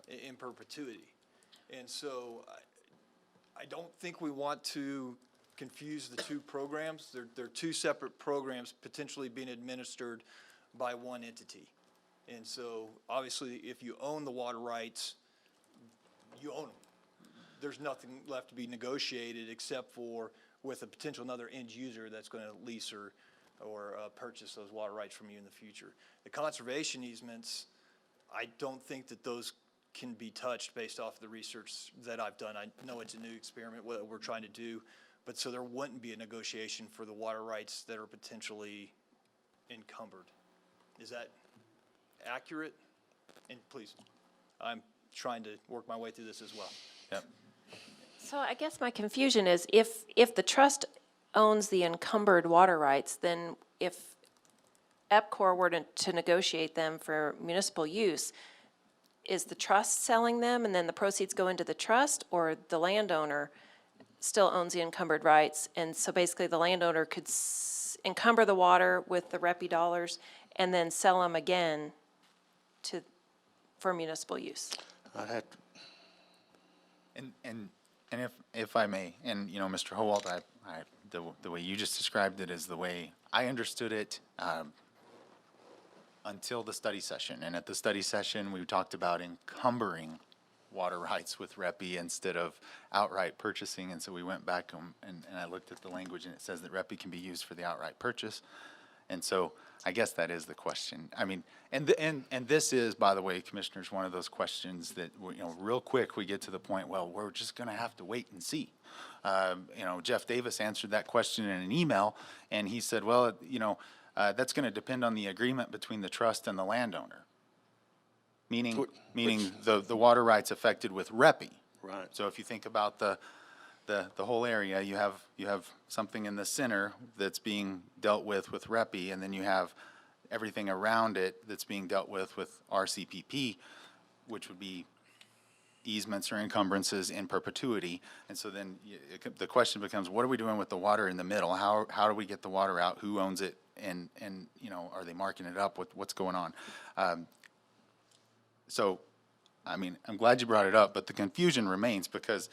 in perpetuity. And so I don't think we want to confuse the two programs. They're two separate programs potentially being administered by one entity. And so obviously if you own the water rights, you own them. There's nothing left to be negotiated except for with a potential another end user that's going to lease or purchase those water rights from you in the future. The conservation easements, I don't think that those can be touched based off of the research that I've done. I know it's a new experiment what we're trying to do, but so there wouldn't be a negotiation for the water rights that are potentially encumbered. Is that accurate? And please, I'm trying to work my way through this as well. Yep. So I guess my confusion is if the trust owns the encumbered water rights, then if EPCOR were to negotiate them for municipal use, is the trust selling them and then the proceeds go into the trust, or the landowner still owns the encumbered rights? And so basically the landowner could encumber the water with the REPI dollars and then sell them again for municipal use. I'd have to. And if I may, and you know, Mr. Howald, the way you just described it is the way I understood it until the study session. And at the study session, we talked about encumbering water rights with REPI instead of outright purchasing. And so we went back and I looked at the language, and it says that REPI can be used for the outright purchase. And so I guess that is the question. I mean, and this is, by the way, Commissioners, one of those questions that, you know, real quick we get to the point, well, we're just going to have to wait and see. You know, Jeff Davis answered that question in an email, and he said, well, you know, that's going to depend on the agreement between the trust and the landowner. Meaning the water rights affected with REPI. Right. So if you think about the whole area, you have something in the center that's being dealt with REPI, and then you have everything around it that's being dealt with RCPP, which would be easements or encumbrances in perpetuity. And so then the question becomes, what are we doing with the water in the middle? How do we get the water out? Who owns it? And you know, are they marking it up? What's going on? So, I mean, I'm glad you brought it up, but the confusion remains because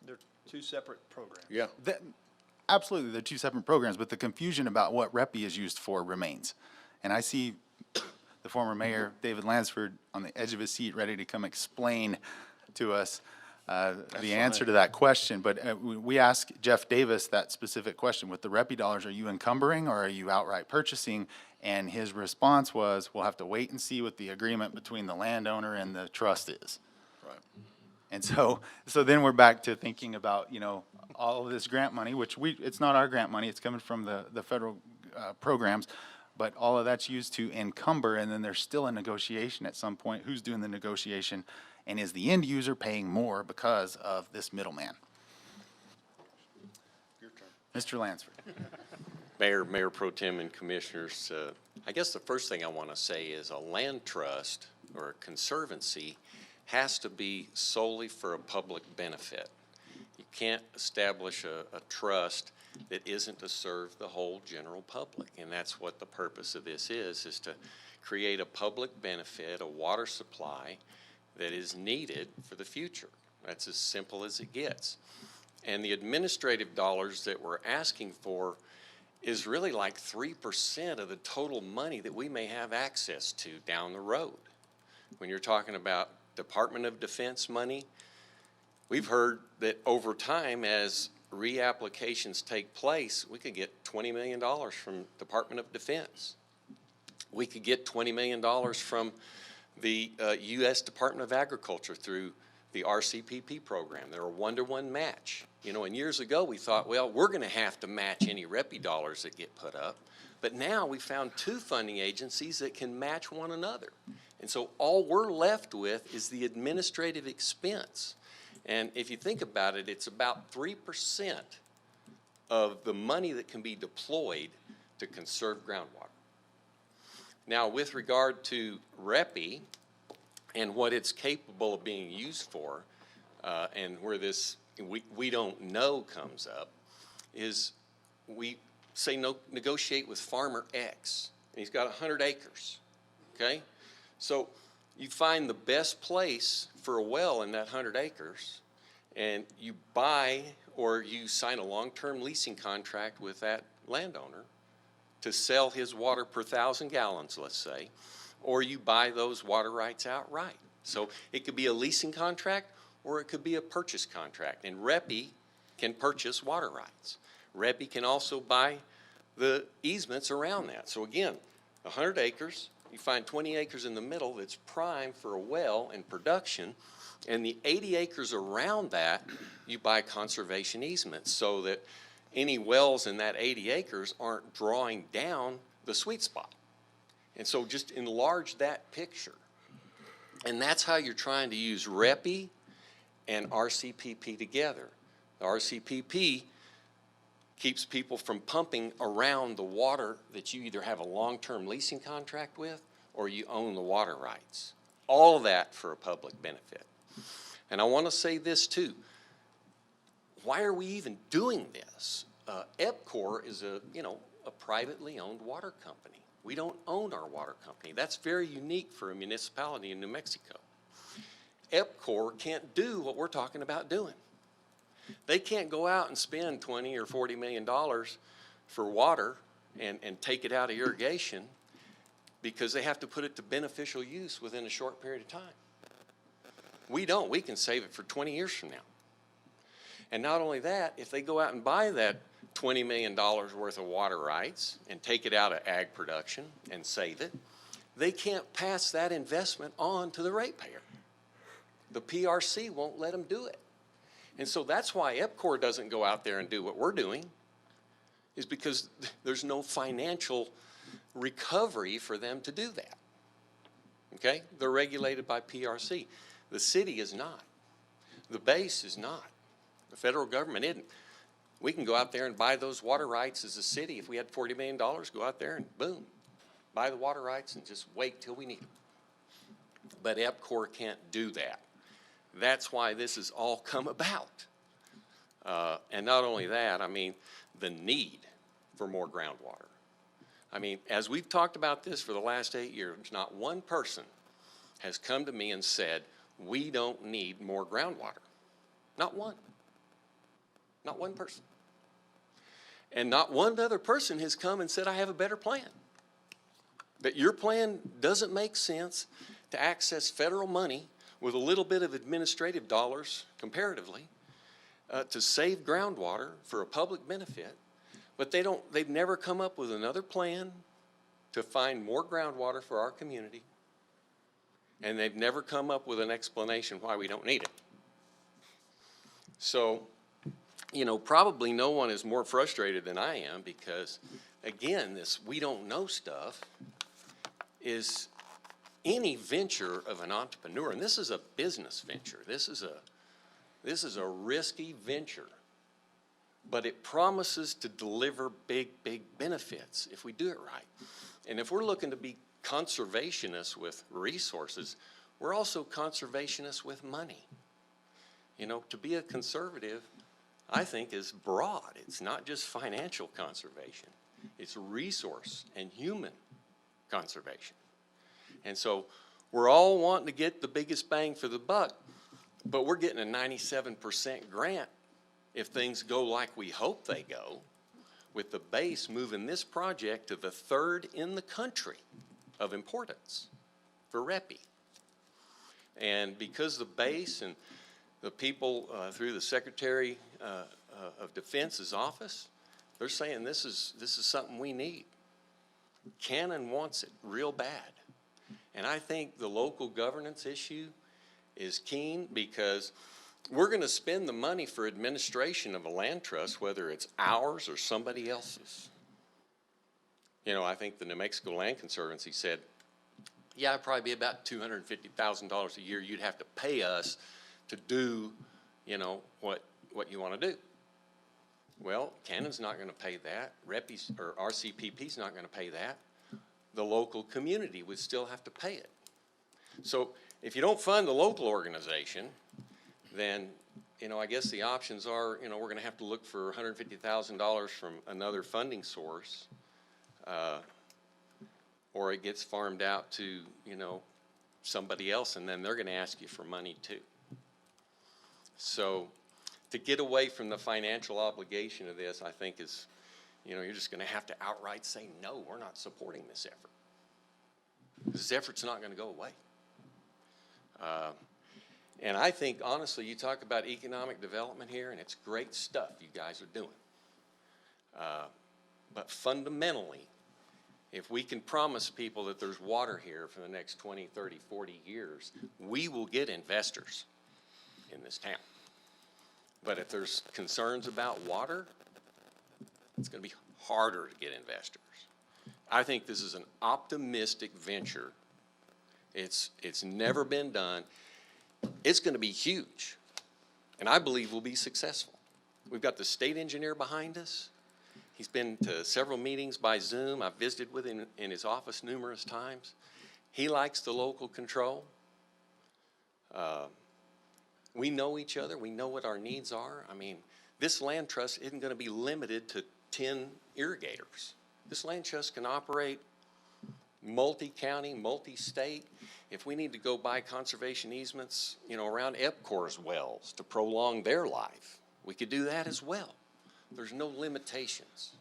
They're two separate programs. Yeah. absolutely, they're two separate programs, but the confusion about what REPI is used for remains. And I see the former mayor, David Lansford, on the edge of his seat, ready to come explain to us the answer to that question. But we asked Jeff Davis that specific question. With the REPI dollars, are you encumbering or are you outright purchasing? And his response was, we'll have to wait and see what the agreement between the landowner and the trust is. Right. And so then we're back to thinking about, you know, all of this grant money, which it's not our grant money, it's coming from the federal programs, but all of that's used to encumber, and then there's still a negotiation at some point. Who's doing the negotiation? And is the end user paying more because of this middleman? Your turn. Mr. Lansford. Mayor Pro Tem and Commissioners, I guess the first thing I want to say is a land trust or a conservancy has to be solely for a public benefit. You can't establish a trust that isn't to serve the whole general public, and that's what the purpose of this is to create a public benefit, a water supply that is needed for the future. That's as simple as it gets. And the administrative dollars that we're asking for is really like 3% of the total money that we may have access to down the road. When you're talking about Department of Defense money, we've heard that over time, as reapplications take place, we could get $20 million from Department of Defense. We could get $20 million from the U.S. Department of Agriculture through the RCPP program. They're a one-to-one match. You know, and years ago we thought, well, we're going to have to match any REPI dollars that get put up. But now we found two funding agencies that can match one another. And so all we're left with is the administrative expense. And if you think about it, it's about 3% of the money that can be deployed to conserve groundwater. Now, with regard to REPI and what it's capable of being used for, and where this we don't know comes up, is we say negotiate with farmer X, and he's got 100 acres, okay? So you find the best place for a well in that 100 acres, and you buy or you sign a long-term leasing contract with that landowner to sell his water per 1,000 gallons, let's say, or you buy those water rights outright. So it could be a leasing contract or it could be a purchase contract, and REPI can purchase water rights. REPI can also buy the easements around that. So again, 100 acres, you find 20 acres in the middle that's prime for a well and production, and the 80 acres around that, you buy conservation easements so that any wells in that 80 acres aren't drawing down the sweet spot. And so just enlarge that picture. And that's how you're trying to use REPI and RCPP together. The RCPP keeps people from pumping around the water that you either have a long-term leasing contract with or you own the water rights. All of that for a public benefit. And I want to say this too. Why are we even doing this? EPCOR is a privately owned water company. We don't own our water company. That's very unique for a municipality in New Mexico. EPCOR can't do what we're talking about doing. They can't go out and spend $20 or $40 million for water and take it out of irrigation because they have to put it to beneficial use within a short period of time. We don't. We can save it for 20 years from now. And not only that, if they go out and buy that $20 million worth of water rights and take it out of ag production and save it, they can't pass that investment on to the ratepayer. The PRC won't let them do it. And so that's why EPCOR doesn't go out there and do what we're doing, is because there's no financial recovery for them to do that. Okay? They're regulated by PRC. The city is not. The base is not. The federal government isn't. We can go out there and buy those water rights as a city. If we had $40 million, go out there and boom, buy the water rights and just wait till we need them. But EPCOR can't do that. That's why this has all come about. And not only that, I mean, the need for more groundwater. I mean, as we've talked about this for the last 8 years, not one person has come to me and said, we don't need more groundwater. Not one. Not one person. And not one other person has come and said, I have a better plan. That your plan doesn't make sense to access federal money with a little bit of administrative dollars, comparatively, to save groundwater for a public benefit, but they've never come up with another plan to find more groundwater for our community, and they've never come up with an explanation why we don't need it. So, you know, probably no one is more frustrated than I am because, again, this we don't know stuff is any venture of an entrepreneur, and this is a business venture. This is a risky venture, but it promises to deliver big, big benefits if we do it right. And if we're looking to be conservationists with resources, we're also conservationists with money. You know, to be a conservative, I think, is broad. It's not just financial conservation. It's resource and human conservation. And so we're all wanting to get the biggest bang for the buck, but we're getting a 97% grant if things go like we hope they go, with the base moving this project to the 3rd in the country of importance for REPI. And because the base and the people through the Secretary of Defense's office, they're saying this is something we need. Cannon wants it real bad. And I think the local governance issue is keen because we're going to spend the money for administration of a land trust, whether it's ours or somebody else's. You know, I think the New Mexico Land Conservancy said, yeah, it'd probably be about $250,000 a year you'd have to pay us to do, you know, what you want to do. Well, Cannon's not going to pay that. REPI's or RCPP's not going to pay that. The local community would still have to pay it. So if you don't fund the local organization, then, you know, I guess the options are, you know, we're going to have to look for $150,000 from another funding source, or it gets farmed out to, you know, somebody else, and then they're going to ask you for money too. So to get away from the financial obligation of this, I think is, you know, you're just going to have to outright say, no, we're not supporting this effort. This effort's not going to go away. And I think, honestly, you talk about economic development here, and it's great stuff you guys are doing. But fundamentally, if we can promise people that there's water here for the next 20, 30, 40 years, we will get investors in this town. But if there's concerns about water, it's going to be harder to get investors. I think this is an optimistic venture. It's never been done. It's going to be huge, and I believe we'll be successful. We've got the state engineer behind us. He's been to several meetings by Zoom. I've visited with him in his office numerous times. He likes the local control. We know each other. We know what our needs are. I mean, this land trust isn't going to be limited to 10 irrigators. This land trust can operate multi-county, multi-state. If we need to go buy conservation easements, you know, around EPCOR's wells to prolong their life, we could do that as well. There's no limitations.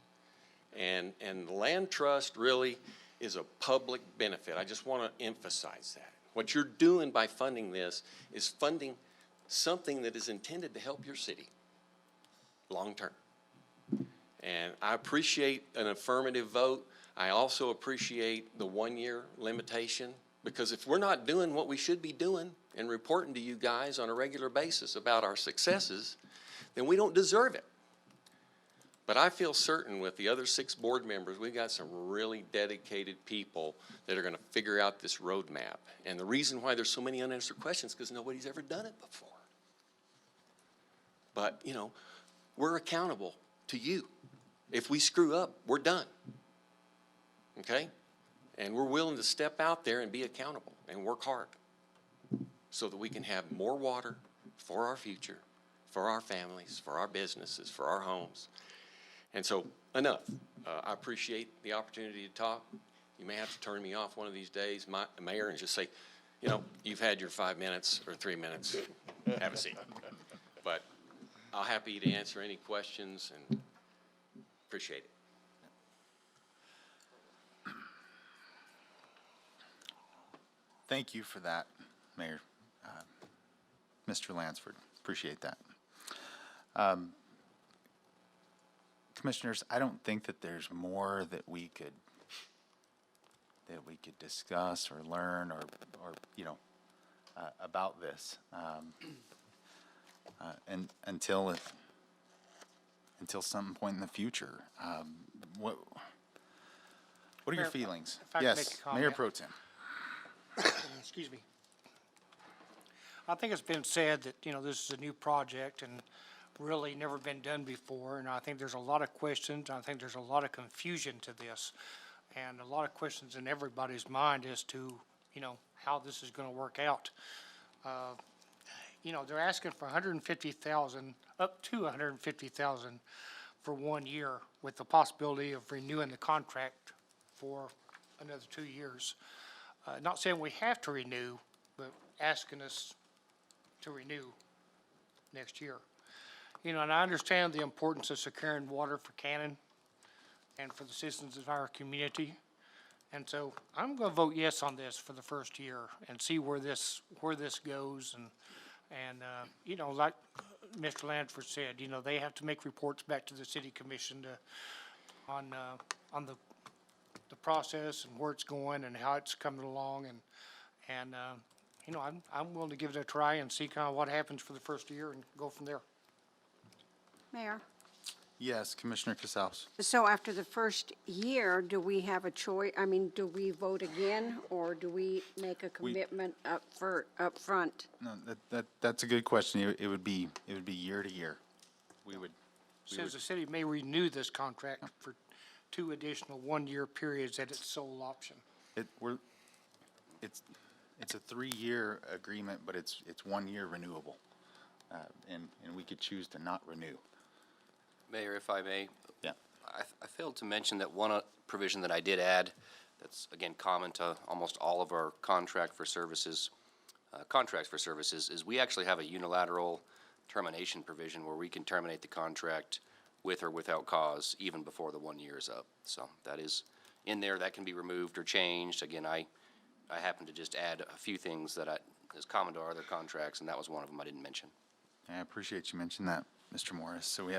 And the land trust really is a public benefit. I just want to emphasize that. What you're doing by funding this is funding something that is intended to help your city long term. And I appreciate an affirmative vote. I also appreciate the 1-year limitation, because if we're not doing what we should be doing and reporting to you guys on a regular basis about our successes, then we don't deserve it. But I feel certain with the other 6 board members, we've got some really dedicated people that are going to figure out this roadmap. And the reason why there's so many unanswered questions is because nobody's ever done it before. But, you know, we're accountable to you. If we screw up, we're done. Okay? And we're willing to step out there and be accountable and work hard so that we can have more water for our future, for our families, for our businesses, for our homes. And so, enough. I appreciate the opportunity to talk. You may have to turn me off one of these days, Mayor, and just say, you know, you've had your 5 minutes or 3 minutes. Have a seat. But I'm happy to answer any questions and appreciate it. Thank you for that, Mayor, Mr. Lansford. Appreciate that. Commissioners, I don't think that there's more that we could discuss or learn or you know, about this, and until some point in the future. What are your Mayor, feelings? if I could make Yes, a Mayor comment. Pro Tem. Excuse me. I think it's been said that, you know, this is a new project and really never been done before, and I think there's a lot of questions. I think there's a lot of confusion to this, and a lot of questions in everybody's mind as to, you know, how this is going to work out. You know, they're asking for $150,000, up to $150,000 for 1 year, with the possibility of renewing the contract for another 2 years. Not saying we have to renew, but asking us to renew next year. You know, and I understand the importance of securing water for Cannon and for the citizens of our community. And so I'm going to vote yes on this for the first year and see where this goes. And you know, like Mr. Lansford said, you know, they have to make reports back to the city commission on the process and where it's going and how it's coming along. And you know, I'm willing to give it a try and see kind of what happens for the first year and go from there. Mayor, Yes, Commissioner Casals. so after the first year, do we have a choice? I mean, do we vote again, or do we make a commitment up front? No, that's a good question. It would be year to year. We would. Says the city may renew this contract for 2 additional 1-year periods at its sole option. It's a 3-year agreement, but it's 1 year renewable, and we could choose to not renew. Mayor, if I may. Yeah. I failed to mention that one provision that I did add, that's again common to almost all of our contracts for services, is we actually have a unilateral termination provision where we can terminate the contract with or without cause even before the 1 year is up. So that is in there. That can be removed or changed. Again, I happened to just add a few things that is common to our other contracts, and that was one of them I didn't mention. I appreciate you mentioning that, Mr. Morris. So we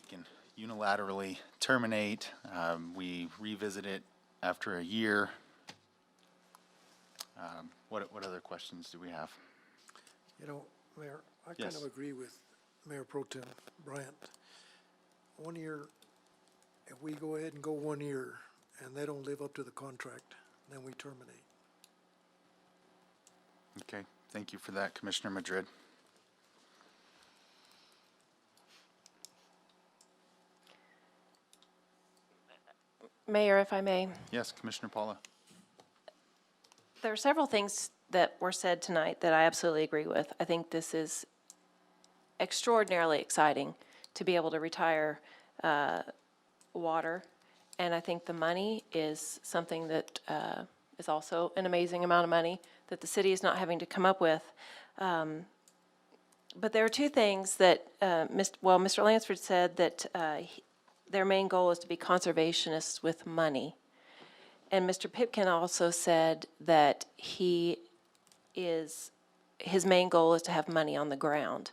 can unilaterally terminate. We revisit it after a year. What other questions do we have? You know, Mayor, I kind Yes. of agree with Mayor Pro Tem Bryant. 1 year, if we go ahead and go 1 year and they don't live up to the contract, then we terminate. Okay, thank you for that, Commissioner Madrid. Mayor, if I may. Yes, Commissioner Paula. There are several things that were said tonight that I absolutely agree with. I think this is extraordinarily exciting to be able to retire water, and I think the money is something that is also an amazing amount of money that the city is not having to come up with. But there are 2 things that, Mr. Lansford said that their main goal is to be conservationists with money. And Mr. Pipkin also said that his main goal is to have money on the ground.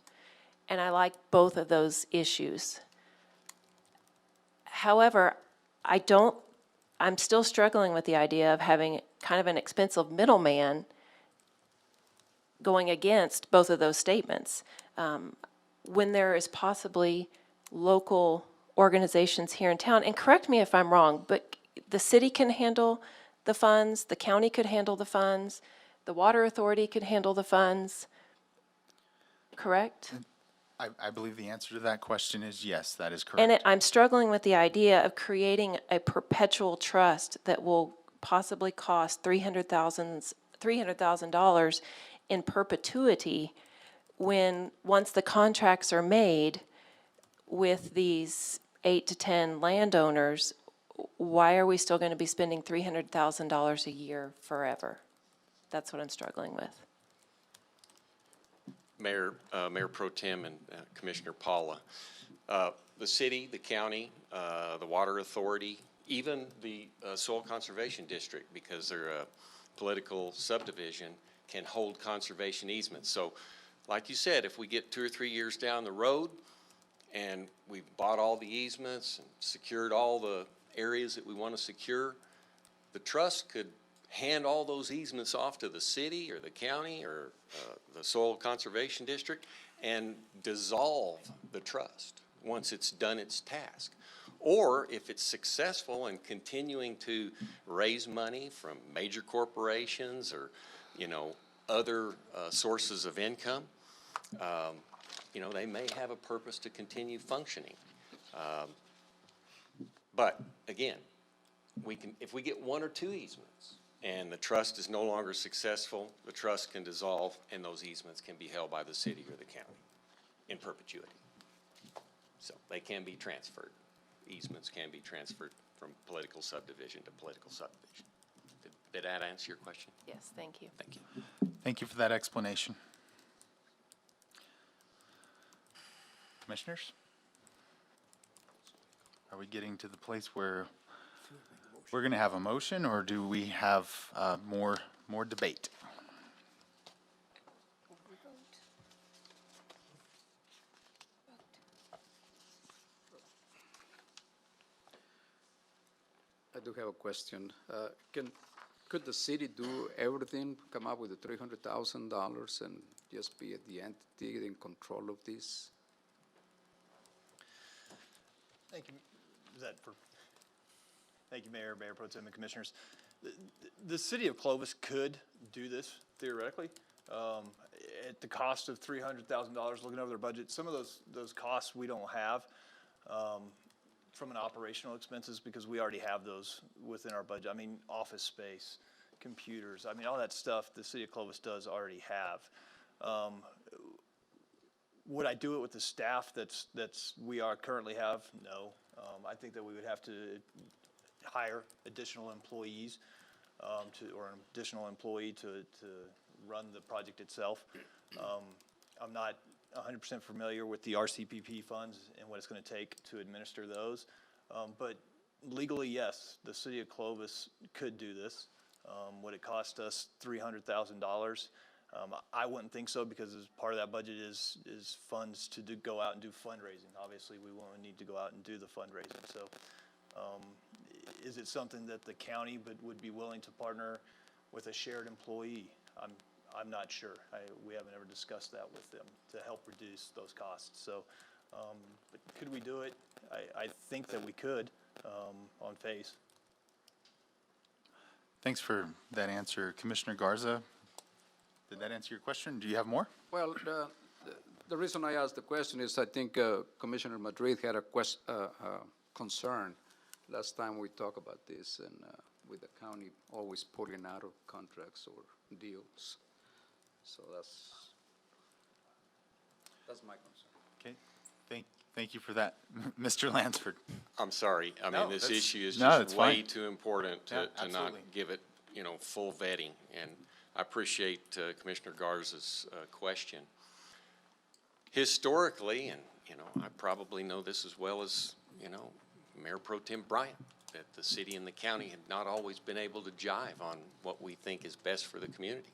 And I like both of those issues. However, I'm still struggling with the idea of having kind of an expensive middleman going against both of those statements. When there is possibly local organizations here in town, and correct me if I'm wrong, but the city can handle the funds, the county could handle the funds, the water authority could handle the funds, correct? I believe the answer to that question is yes, that is correct. And I'm struggling with the idea of creating a perpetual trust that will possibly cost $300,000 in perpetuity when, once the contracts are made with these 8 to 10 landowners, why are we still going to be spending $300,000 a year forever? That's what I'm struggling with. Mayor Pro Tem and Commissioner Paula, the city, the county, the water authority, even the soil conservation district, because they're a political subdivision, can hold conservation easements. So like you said, if we get 2 or 3 years down the road and we've bought all the easements and secured all the areas that we want to secure, the trust could hand all those easements off to the city or the county or the soil conservation district and dissolve the trust once it's done its task. Or if it's successful in continuing to raise money from major corporations or, you know, other sources of income, you know, they may have a purpose to continue functioning. But again, we can, if we get 1 or 2 easements and the trust is no longer successful, the trust can dissolve and those easements can be held by the city or the county in perpetuity. So they can be transferred. Easements can be transferred from political subdivision to political subdivision. Did that answer your question? Yes, thank you. Thank you. Thank you for that explanation. Commissioners? Are we getting to the place where we're going to have a motion, or do we have more debate? I do have a question. Could the city do everything, come up with the $300,000 and just be the entity in control of this? Thank you. Is that for? Thank you, Mayor Pro Tem, and Commissioners. The city of Clovis could do this theoretically at the cost of $300,000. Looking over their budget, some of those costs we don't have from an operational expenses because we already have those within our budget. I mean, office space, computers. I mean, all that stuff the city of Clovis does already have. Would I do it with the staff we currently have? No. I think that we would have to hire additional employees or an additional employee to run the project itself. I'm not 100% familiar with the RCPP funds and what it's going to take to administer those. But legally, yes, the city of Clovis could do this. Would it cost us $300,000? I wouldn't think so, because as part of that budget is funds to go out and do fundraising. Obviously, we won't need to go out and do the fundraising. So is it something that the county would be willing to partner with a shared employee? I'm not sure. We haven't ever discussed that with them to help reduce those costs. So, but could we do it? I think that we could on face. Thanks for that answer. Commissioner Garza, did that answer your question? Do you have more? Well, the reason I asked the question is I think Commissioner Madrid had a concern last time we talked about this, and with the county always pulling out of contracts or deals. So that's my concern. Okay, thank you for that, Mr. Lansford. I'm sorry. I mean, this issue is no, just way too important to not absolutely. give it, you know, full vetting. And I appreciate Commissioner Garza's question. Historically, and, you know, I probably know this as well as, you know, Mayor Pro Tem Bryant, that the city and the county have not always been able to jive on what we think is best for the community.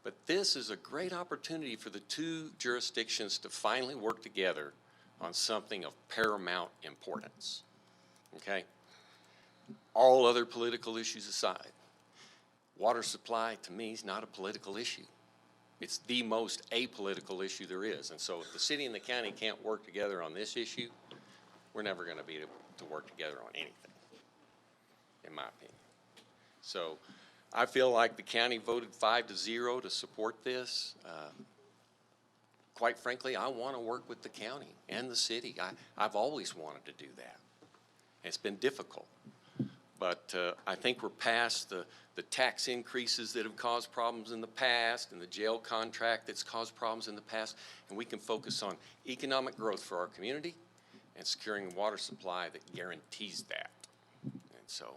But this is a great opportunity for the two jurisdictions to finally work together on something of paramount importance, okay? All other political issues aside, water supply to me is not a political issue. It's the most apolitical issue there is. And so if the city and the county can't work together on this issue, we're never gonna be able to work together on anything, in my opinion. So I feel like the county voted 5-0 to support this. Quite frankly, I want to work with the county and the city. I've always wanted to do that. It's been difficult. But I think we're past the tax increases that have caused problems in the past and the jail contract that's caused problems in the past. And we can focus on economic growth for our community and securing a water supply that guarantees that. And so,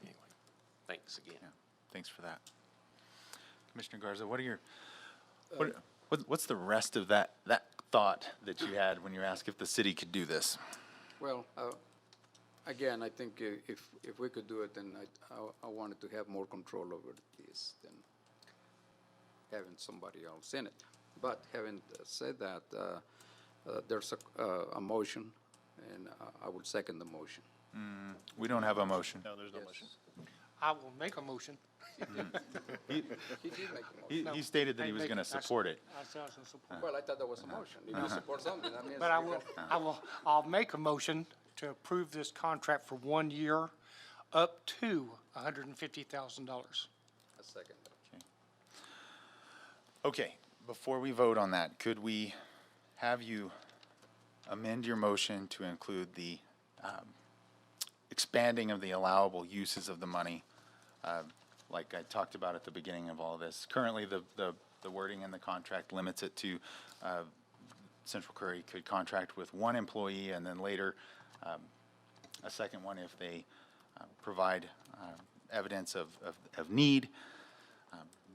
anyway, thanks again. Yeah, thanks for that. Commissioner Garza, what are your, what's the rest of that thought that you had when you were asked if the city could do this? Well, again, I think if we could do it, then I wanted to have more control over this than having somebody else in it. But having said that, there's a motion, and I would second the motion. We don't have a motion. No, there's no motion. I will make a motion. He he stated that he was going to support it. I said I was gonna support. Well, I thought that was a motion. If you support something, that means. But I'll make a motion to approve this contract for 1 year up to $150,000. A second. Okay, before we vote on that, could we have you amend your motion to include the expanding of the allowable uses of the money, like I talked about at the beginning of all of this? Currently, the wording in the contract limits it to Central Curry could contract with one employee, and then later a second one if they provide evidence of need.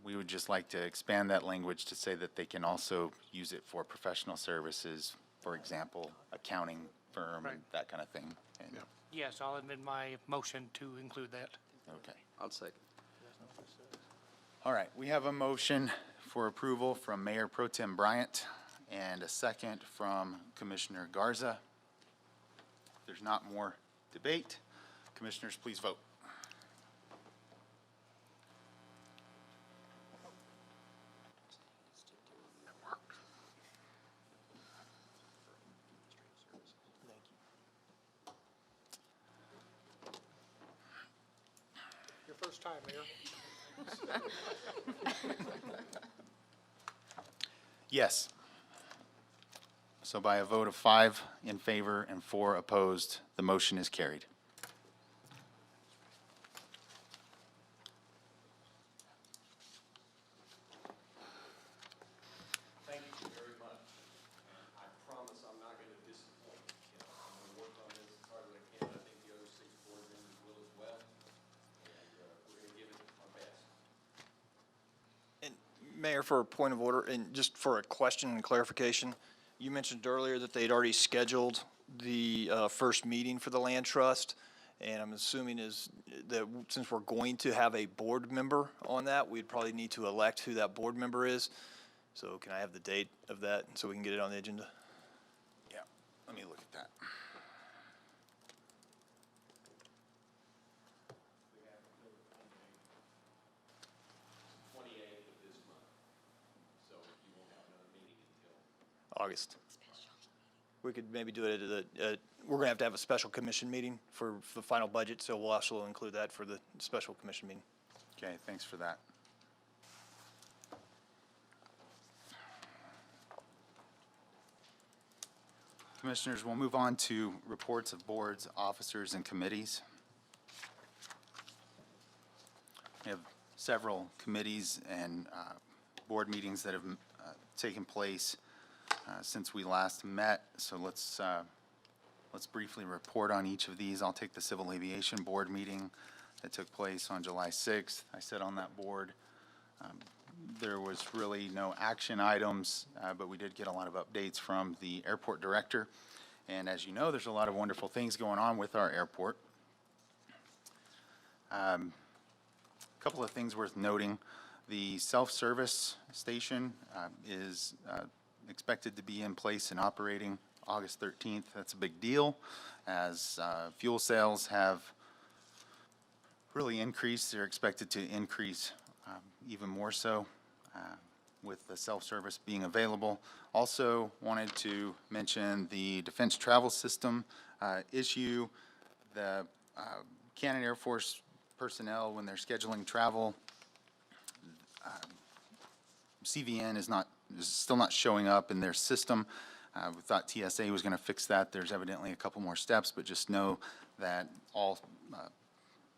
We would just like to expand that language to say that they can also use it for professional services, for example, accounting firm and that kind of thing. And, Yes, I'll amend my motion to include that. okay. I'll second. All right, we have a motion for approval from Mayor Pro Tem Bryant and a second from Commissioner Garza. If there's not more debate, commissioners, please vote. Your first time, Mayor. Yes. So by a vote of 5 in favor and 4 opposed, the motion is carried. Thank you very much. And I promise I'm not going to disappoint. I'm going to work on this as hard as I can. I think the other 6 board members will as well. And we're going to give it our best. And Mayor, for a point of order, and just for a question and clarification, you mentioned earlier that they'd already scheduled the first meeting for the land trust, and I'm assuming is that since we're going to have a board member on that, we'd probably need to elect who that board member is. So can I have the date of that so we can get it on the agenda? Yeah, let me look at that. August. We could maybe do it at we're going to have a special commission meeting for the final budget, so we'll also include that for the special commission meeting. Okay, thanks for that. Commissioners, we'll move on to reports of boards, officers, and committees. We have several committees and board meetings that have taken place since we last met, so let's briefly report on each of these. I'll take the Civil Aviation Board meeting that took place on July 6th. I sat on that board. There was really no action items, but we did get a lot of updates from the airport director. And as you know, there's a lot of wonderful things going on with our airport. A couple of things worth noting. The self-service station is expected to be in place and operating August 13th. That's a big deal, as fuel sales have really increased. They're expected to increase even more so with the self-service being available. Also wanted to mention the defense travel system issue. The Cannon Air Force personnel, when they're scheduling travel, CVN is still not showing up in their system. We thought TSA was going to fix that. There's evidently a couple more steps, but just know that all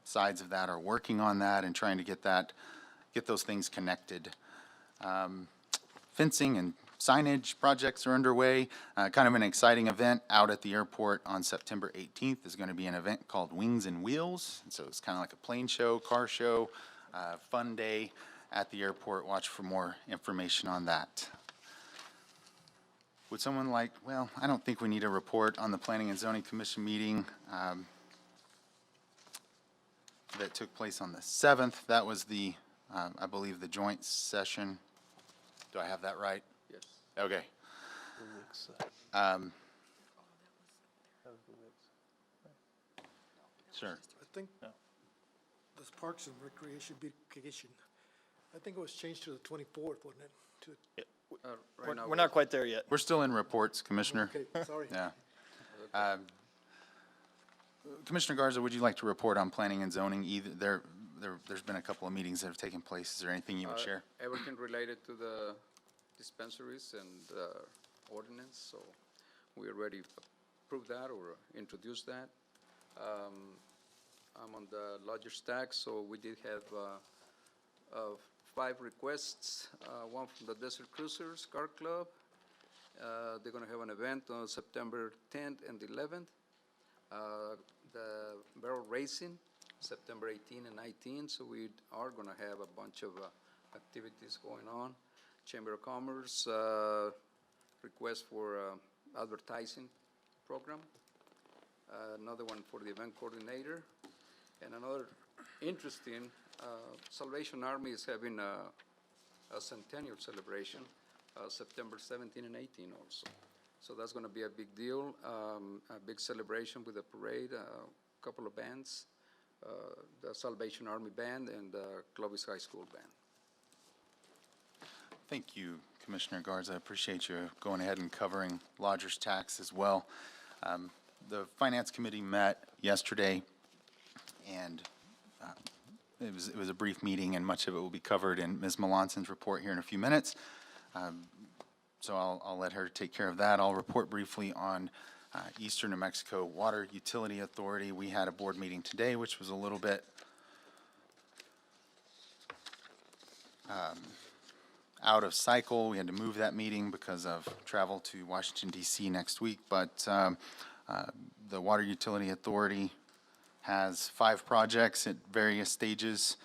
sides of that are working on that and trying to get those things connected. Fencing and signage projects are underway. Kind of an exciting event out at the airport on September 18th is going to be an event called Wings and Wheels. And so it's kind of like a plane show, car show, fun day at the airport. Watch for more information on that. Would someone like, well, I don't think we need a report on the Planning and Zoning Commission meeting that took place on the 7th. That was the, I believe, the joint session. Do I have that right? Yes. Okay. Sure. I think this Parks and Recreation Beautification, I think it was changed to the 24th, wasn't it? Right now, We're not quite there yet. We're still in reports, Commissioner. Okay, sorry. Yeah. Commissioner Garza, would you like to report on planning and zoning? There's been a couple of meetings that have taken place. Is there anything you would share? Everything related to the dispensaries and ordinance, so we already approved that or introduced that. I'm on the lodger's tax, so we did have 5 requests, one from the Desert Cruisers Car Club. They're going to have an event on September 10th and 11th. The barrel racing, September 18 and 19, so we are going to have a bunch of activities going on. Chamber of Commerce request for advertising program. Another one for the event coordinator. And another interesting, Salvation Army is having a centennial celebration, September 17 and 18 also. So that's going to be a big deal, a big celebration with a parade, a couple of bands, the Salvation Army Band and the Clovis High School Band. Thank you, Commissioner Garza. I appreciate you going ahead and covering lodger's tax as well. The Finance Committee met yesterday, and it was a brief meeting, and much of it will be covered in Ms. Melanson's report here in a few minutes. So I'll let her take care of that. I'll report briefly on Eastern New Mexico Water Utility Authority. We had a board meeting today, which was a little bit out of cycle. We had to move that meeting because of travel to Washington, D.C. next week. But the Water Utility Authority has 5 projects at various stages.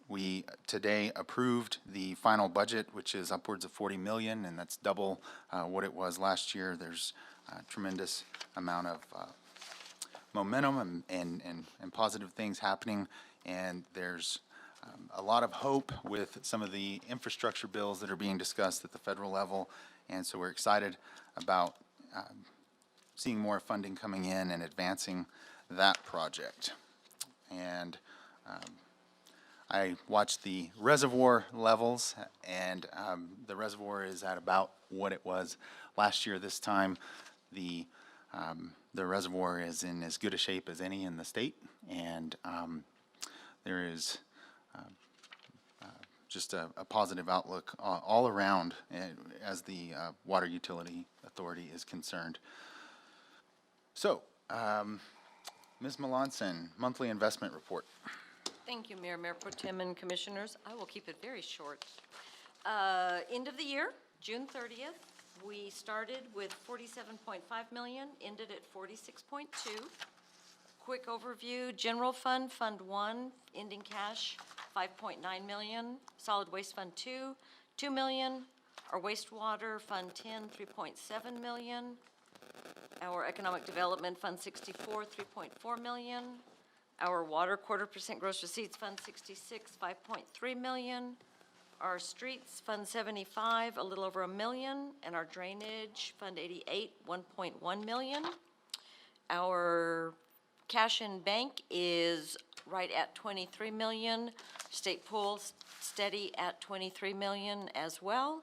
We today approved the final budget, which is upwards of $40 million, and that's double what it was last year. There's a tremendous amount of momentum and positive things happening, and there's a lot of hope with some of the infrastructure bills that are being discussed at the federal level, and so we're excited about seeing more funding coming in and advancing that project. And I watched the reservoir levels, and the reservoir is at about what it was last year this time. The reservoir is in as good a shape as any in the state, and there is just a positive outlook all around as the Water Utility Authority is concerned. So, Ms. Melanson, monthly investment report. Thank you, Mayor, Mayor Pro Tem, and Commissioners. I will keep it very short. End of the year, June 30th, we started with 47.5 million, ended at 46.2. Quick overview, General Fund, Fund 1, ending cash, 5.9 million. Solid Waste Fund 2, 2 million. Our Wastewater Fund 10, 3.7 million. Our Economic Development Fund 64, 3.4 million. Our Water 1/4% Gross Receipts Fund 66, 5.3 million. Our Streets Fund 75, a little over $1 million. And our Drainage Fund 88, 1.1 million. Our cash in bank is right at 23 million. State pool steady at 23 million as well.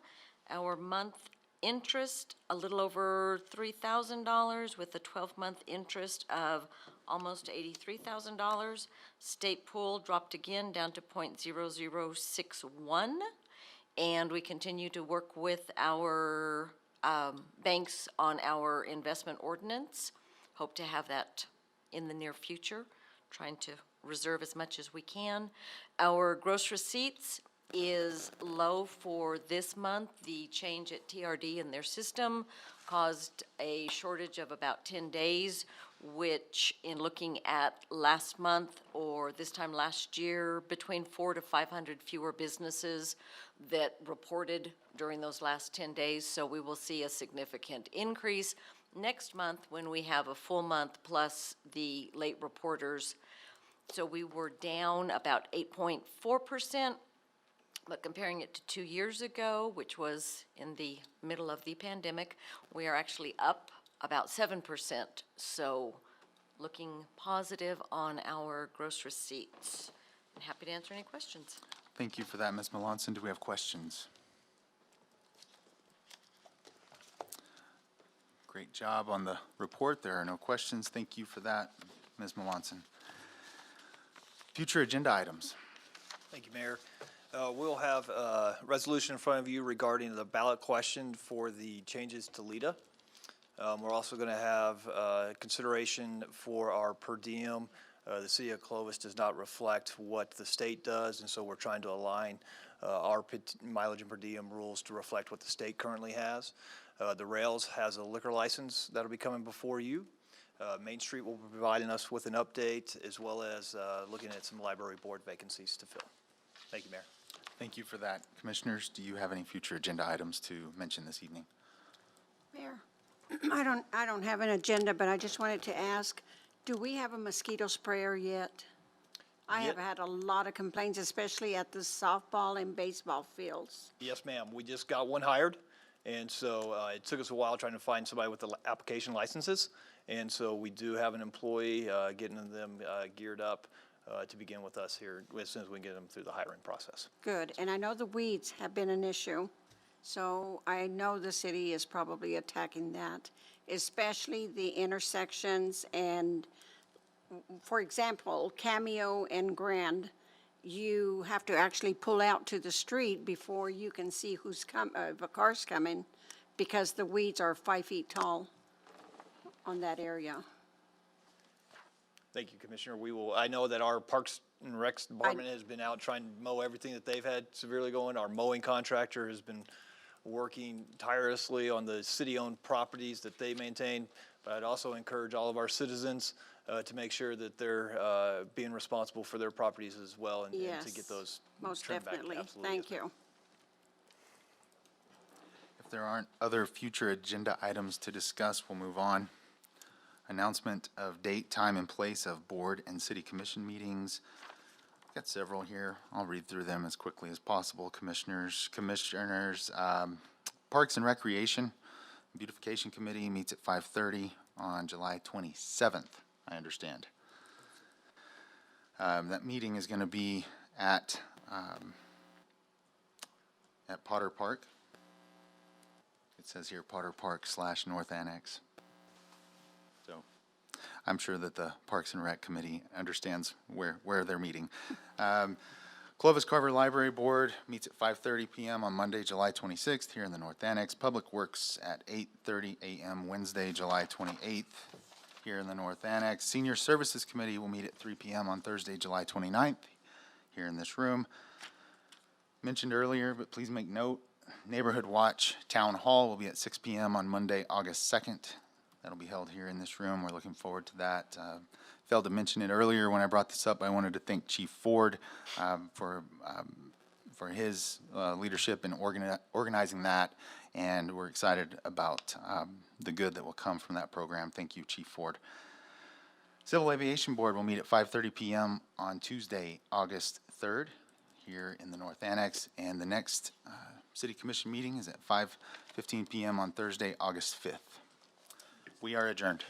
Our month interest, a little over $3,000 with a 12-month interest of almost $83,000. State pool dropped again down to 0.0061. And we continue to work with our banks on our investment ordinance. Hope to have that in the near future, trying to reserve as much as we can. Our gross receipts is low for this month. The change at TRD in their system caused a shortage of about 10 days, which in looking at last month or this time last year, between 400 to 500 fewer businesses that reported during those last 10 days. So we will see a significant increase next month when we have a full month plus the late reporters. So we were down about 8.4%. But comparing it to 2 years ago, which was in the middle of the pandemic, we are actually up about 7%. So looking positive on our gross receipts. I'm happy to answer any questions. Thank you for that, Ms. Melanson. Do we have questions? Great job on the report. There are no questions. Thank you for that, Ms. Melanson. Future agenda items. Thank you, Mayor. We'll have a resolution in front of you regarding the ballot question for the changes to LEDA. We're also going to have consideration for our per diem. The city of Clovis does not reflect what the state does, and so we're trying to align our mileage and per diem rules to reflect what the state currently has. The Rails has a liquor license that'll be coming before you. Main Street will be providing us with an update, as well as looking at some library board vacancies to fill. Thank you, Mayor. Thank you for that. Commissioners, do you have any future agenda items to mention this evening? Mayor, I don't have an agenda, but I just wanted to ask, do we have a mosquito sprayer yet? I have had a lot of complaints, especially at the softball and baseball fields. Yes, ma'am. We just got one hired, and so it took us a while trying to find somebody with the application licenses. And so we do have an employee getting them geared up to begin with us here as soon as we get them through the hiring process. Good, and I know the weeds have been an issue, so I know the city is probably attacking that, especially the intersections and, for example, Cameo and Grand, you have to actually pull out to the street before you can see who's if a car's coming, because the weeds are 5 feet tall on that area. Thank you, Commissioner. I know that our Parks and Recs department has been out trying to mow everything that they've had severely going. Our mowing contractor has been working tirelessly on the city-owned properties that they maintain. But I'd also encourage all of our citizens to make sure that they're being responsible for their properties as well, and to get those most trimmed back. definitely. Absolutely. Thank you. If there aren't other future agenda items to discuss, we'll move on. Announcement of date, time, and place of board and city commission meetings. Got several here. I'll read through them as quickly as possible. Commissioners, Parks and Recreation Beautification Committee meets at 5:30 on July 27th, I understand. That meeting is going to be at Potter Park. It says here Potter Park / North Annex. So I'm sure that the Parks and Rec Committee understands where they're meeting. Clovis-Carver Library Board meets at 5:30 p.m. on Monday, July 26th, here in the North Annex. Public Works at 8:30 a.m. Wednesday, July 28th, here in the North Annex. Senior Services Committee will meet at 3 p.m. on Thursday, July 29th, here in this room. Mentioned earlier, but please make note, Neighborhood Watch Town Hall will be at 6 p.m. on Monday, August 2nd. That'll be held here in this room. We're looking forward to that. Failed to mention it earlier when I brought this up. I wanted to thank Chief Ford for his leadership in organizing that, and we're excited about the good that will come from that program. Thank you, Chief Ford. Civil Aviation Board will meet at 5:30 p.m. on Tuesday, August 3rd, here in the North Annex, and the next City Commission meeting is at 5:15 p.m. on Thursday, August 5th. We are adjourned.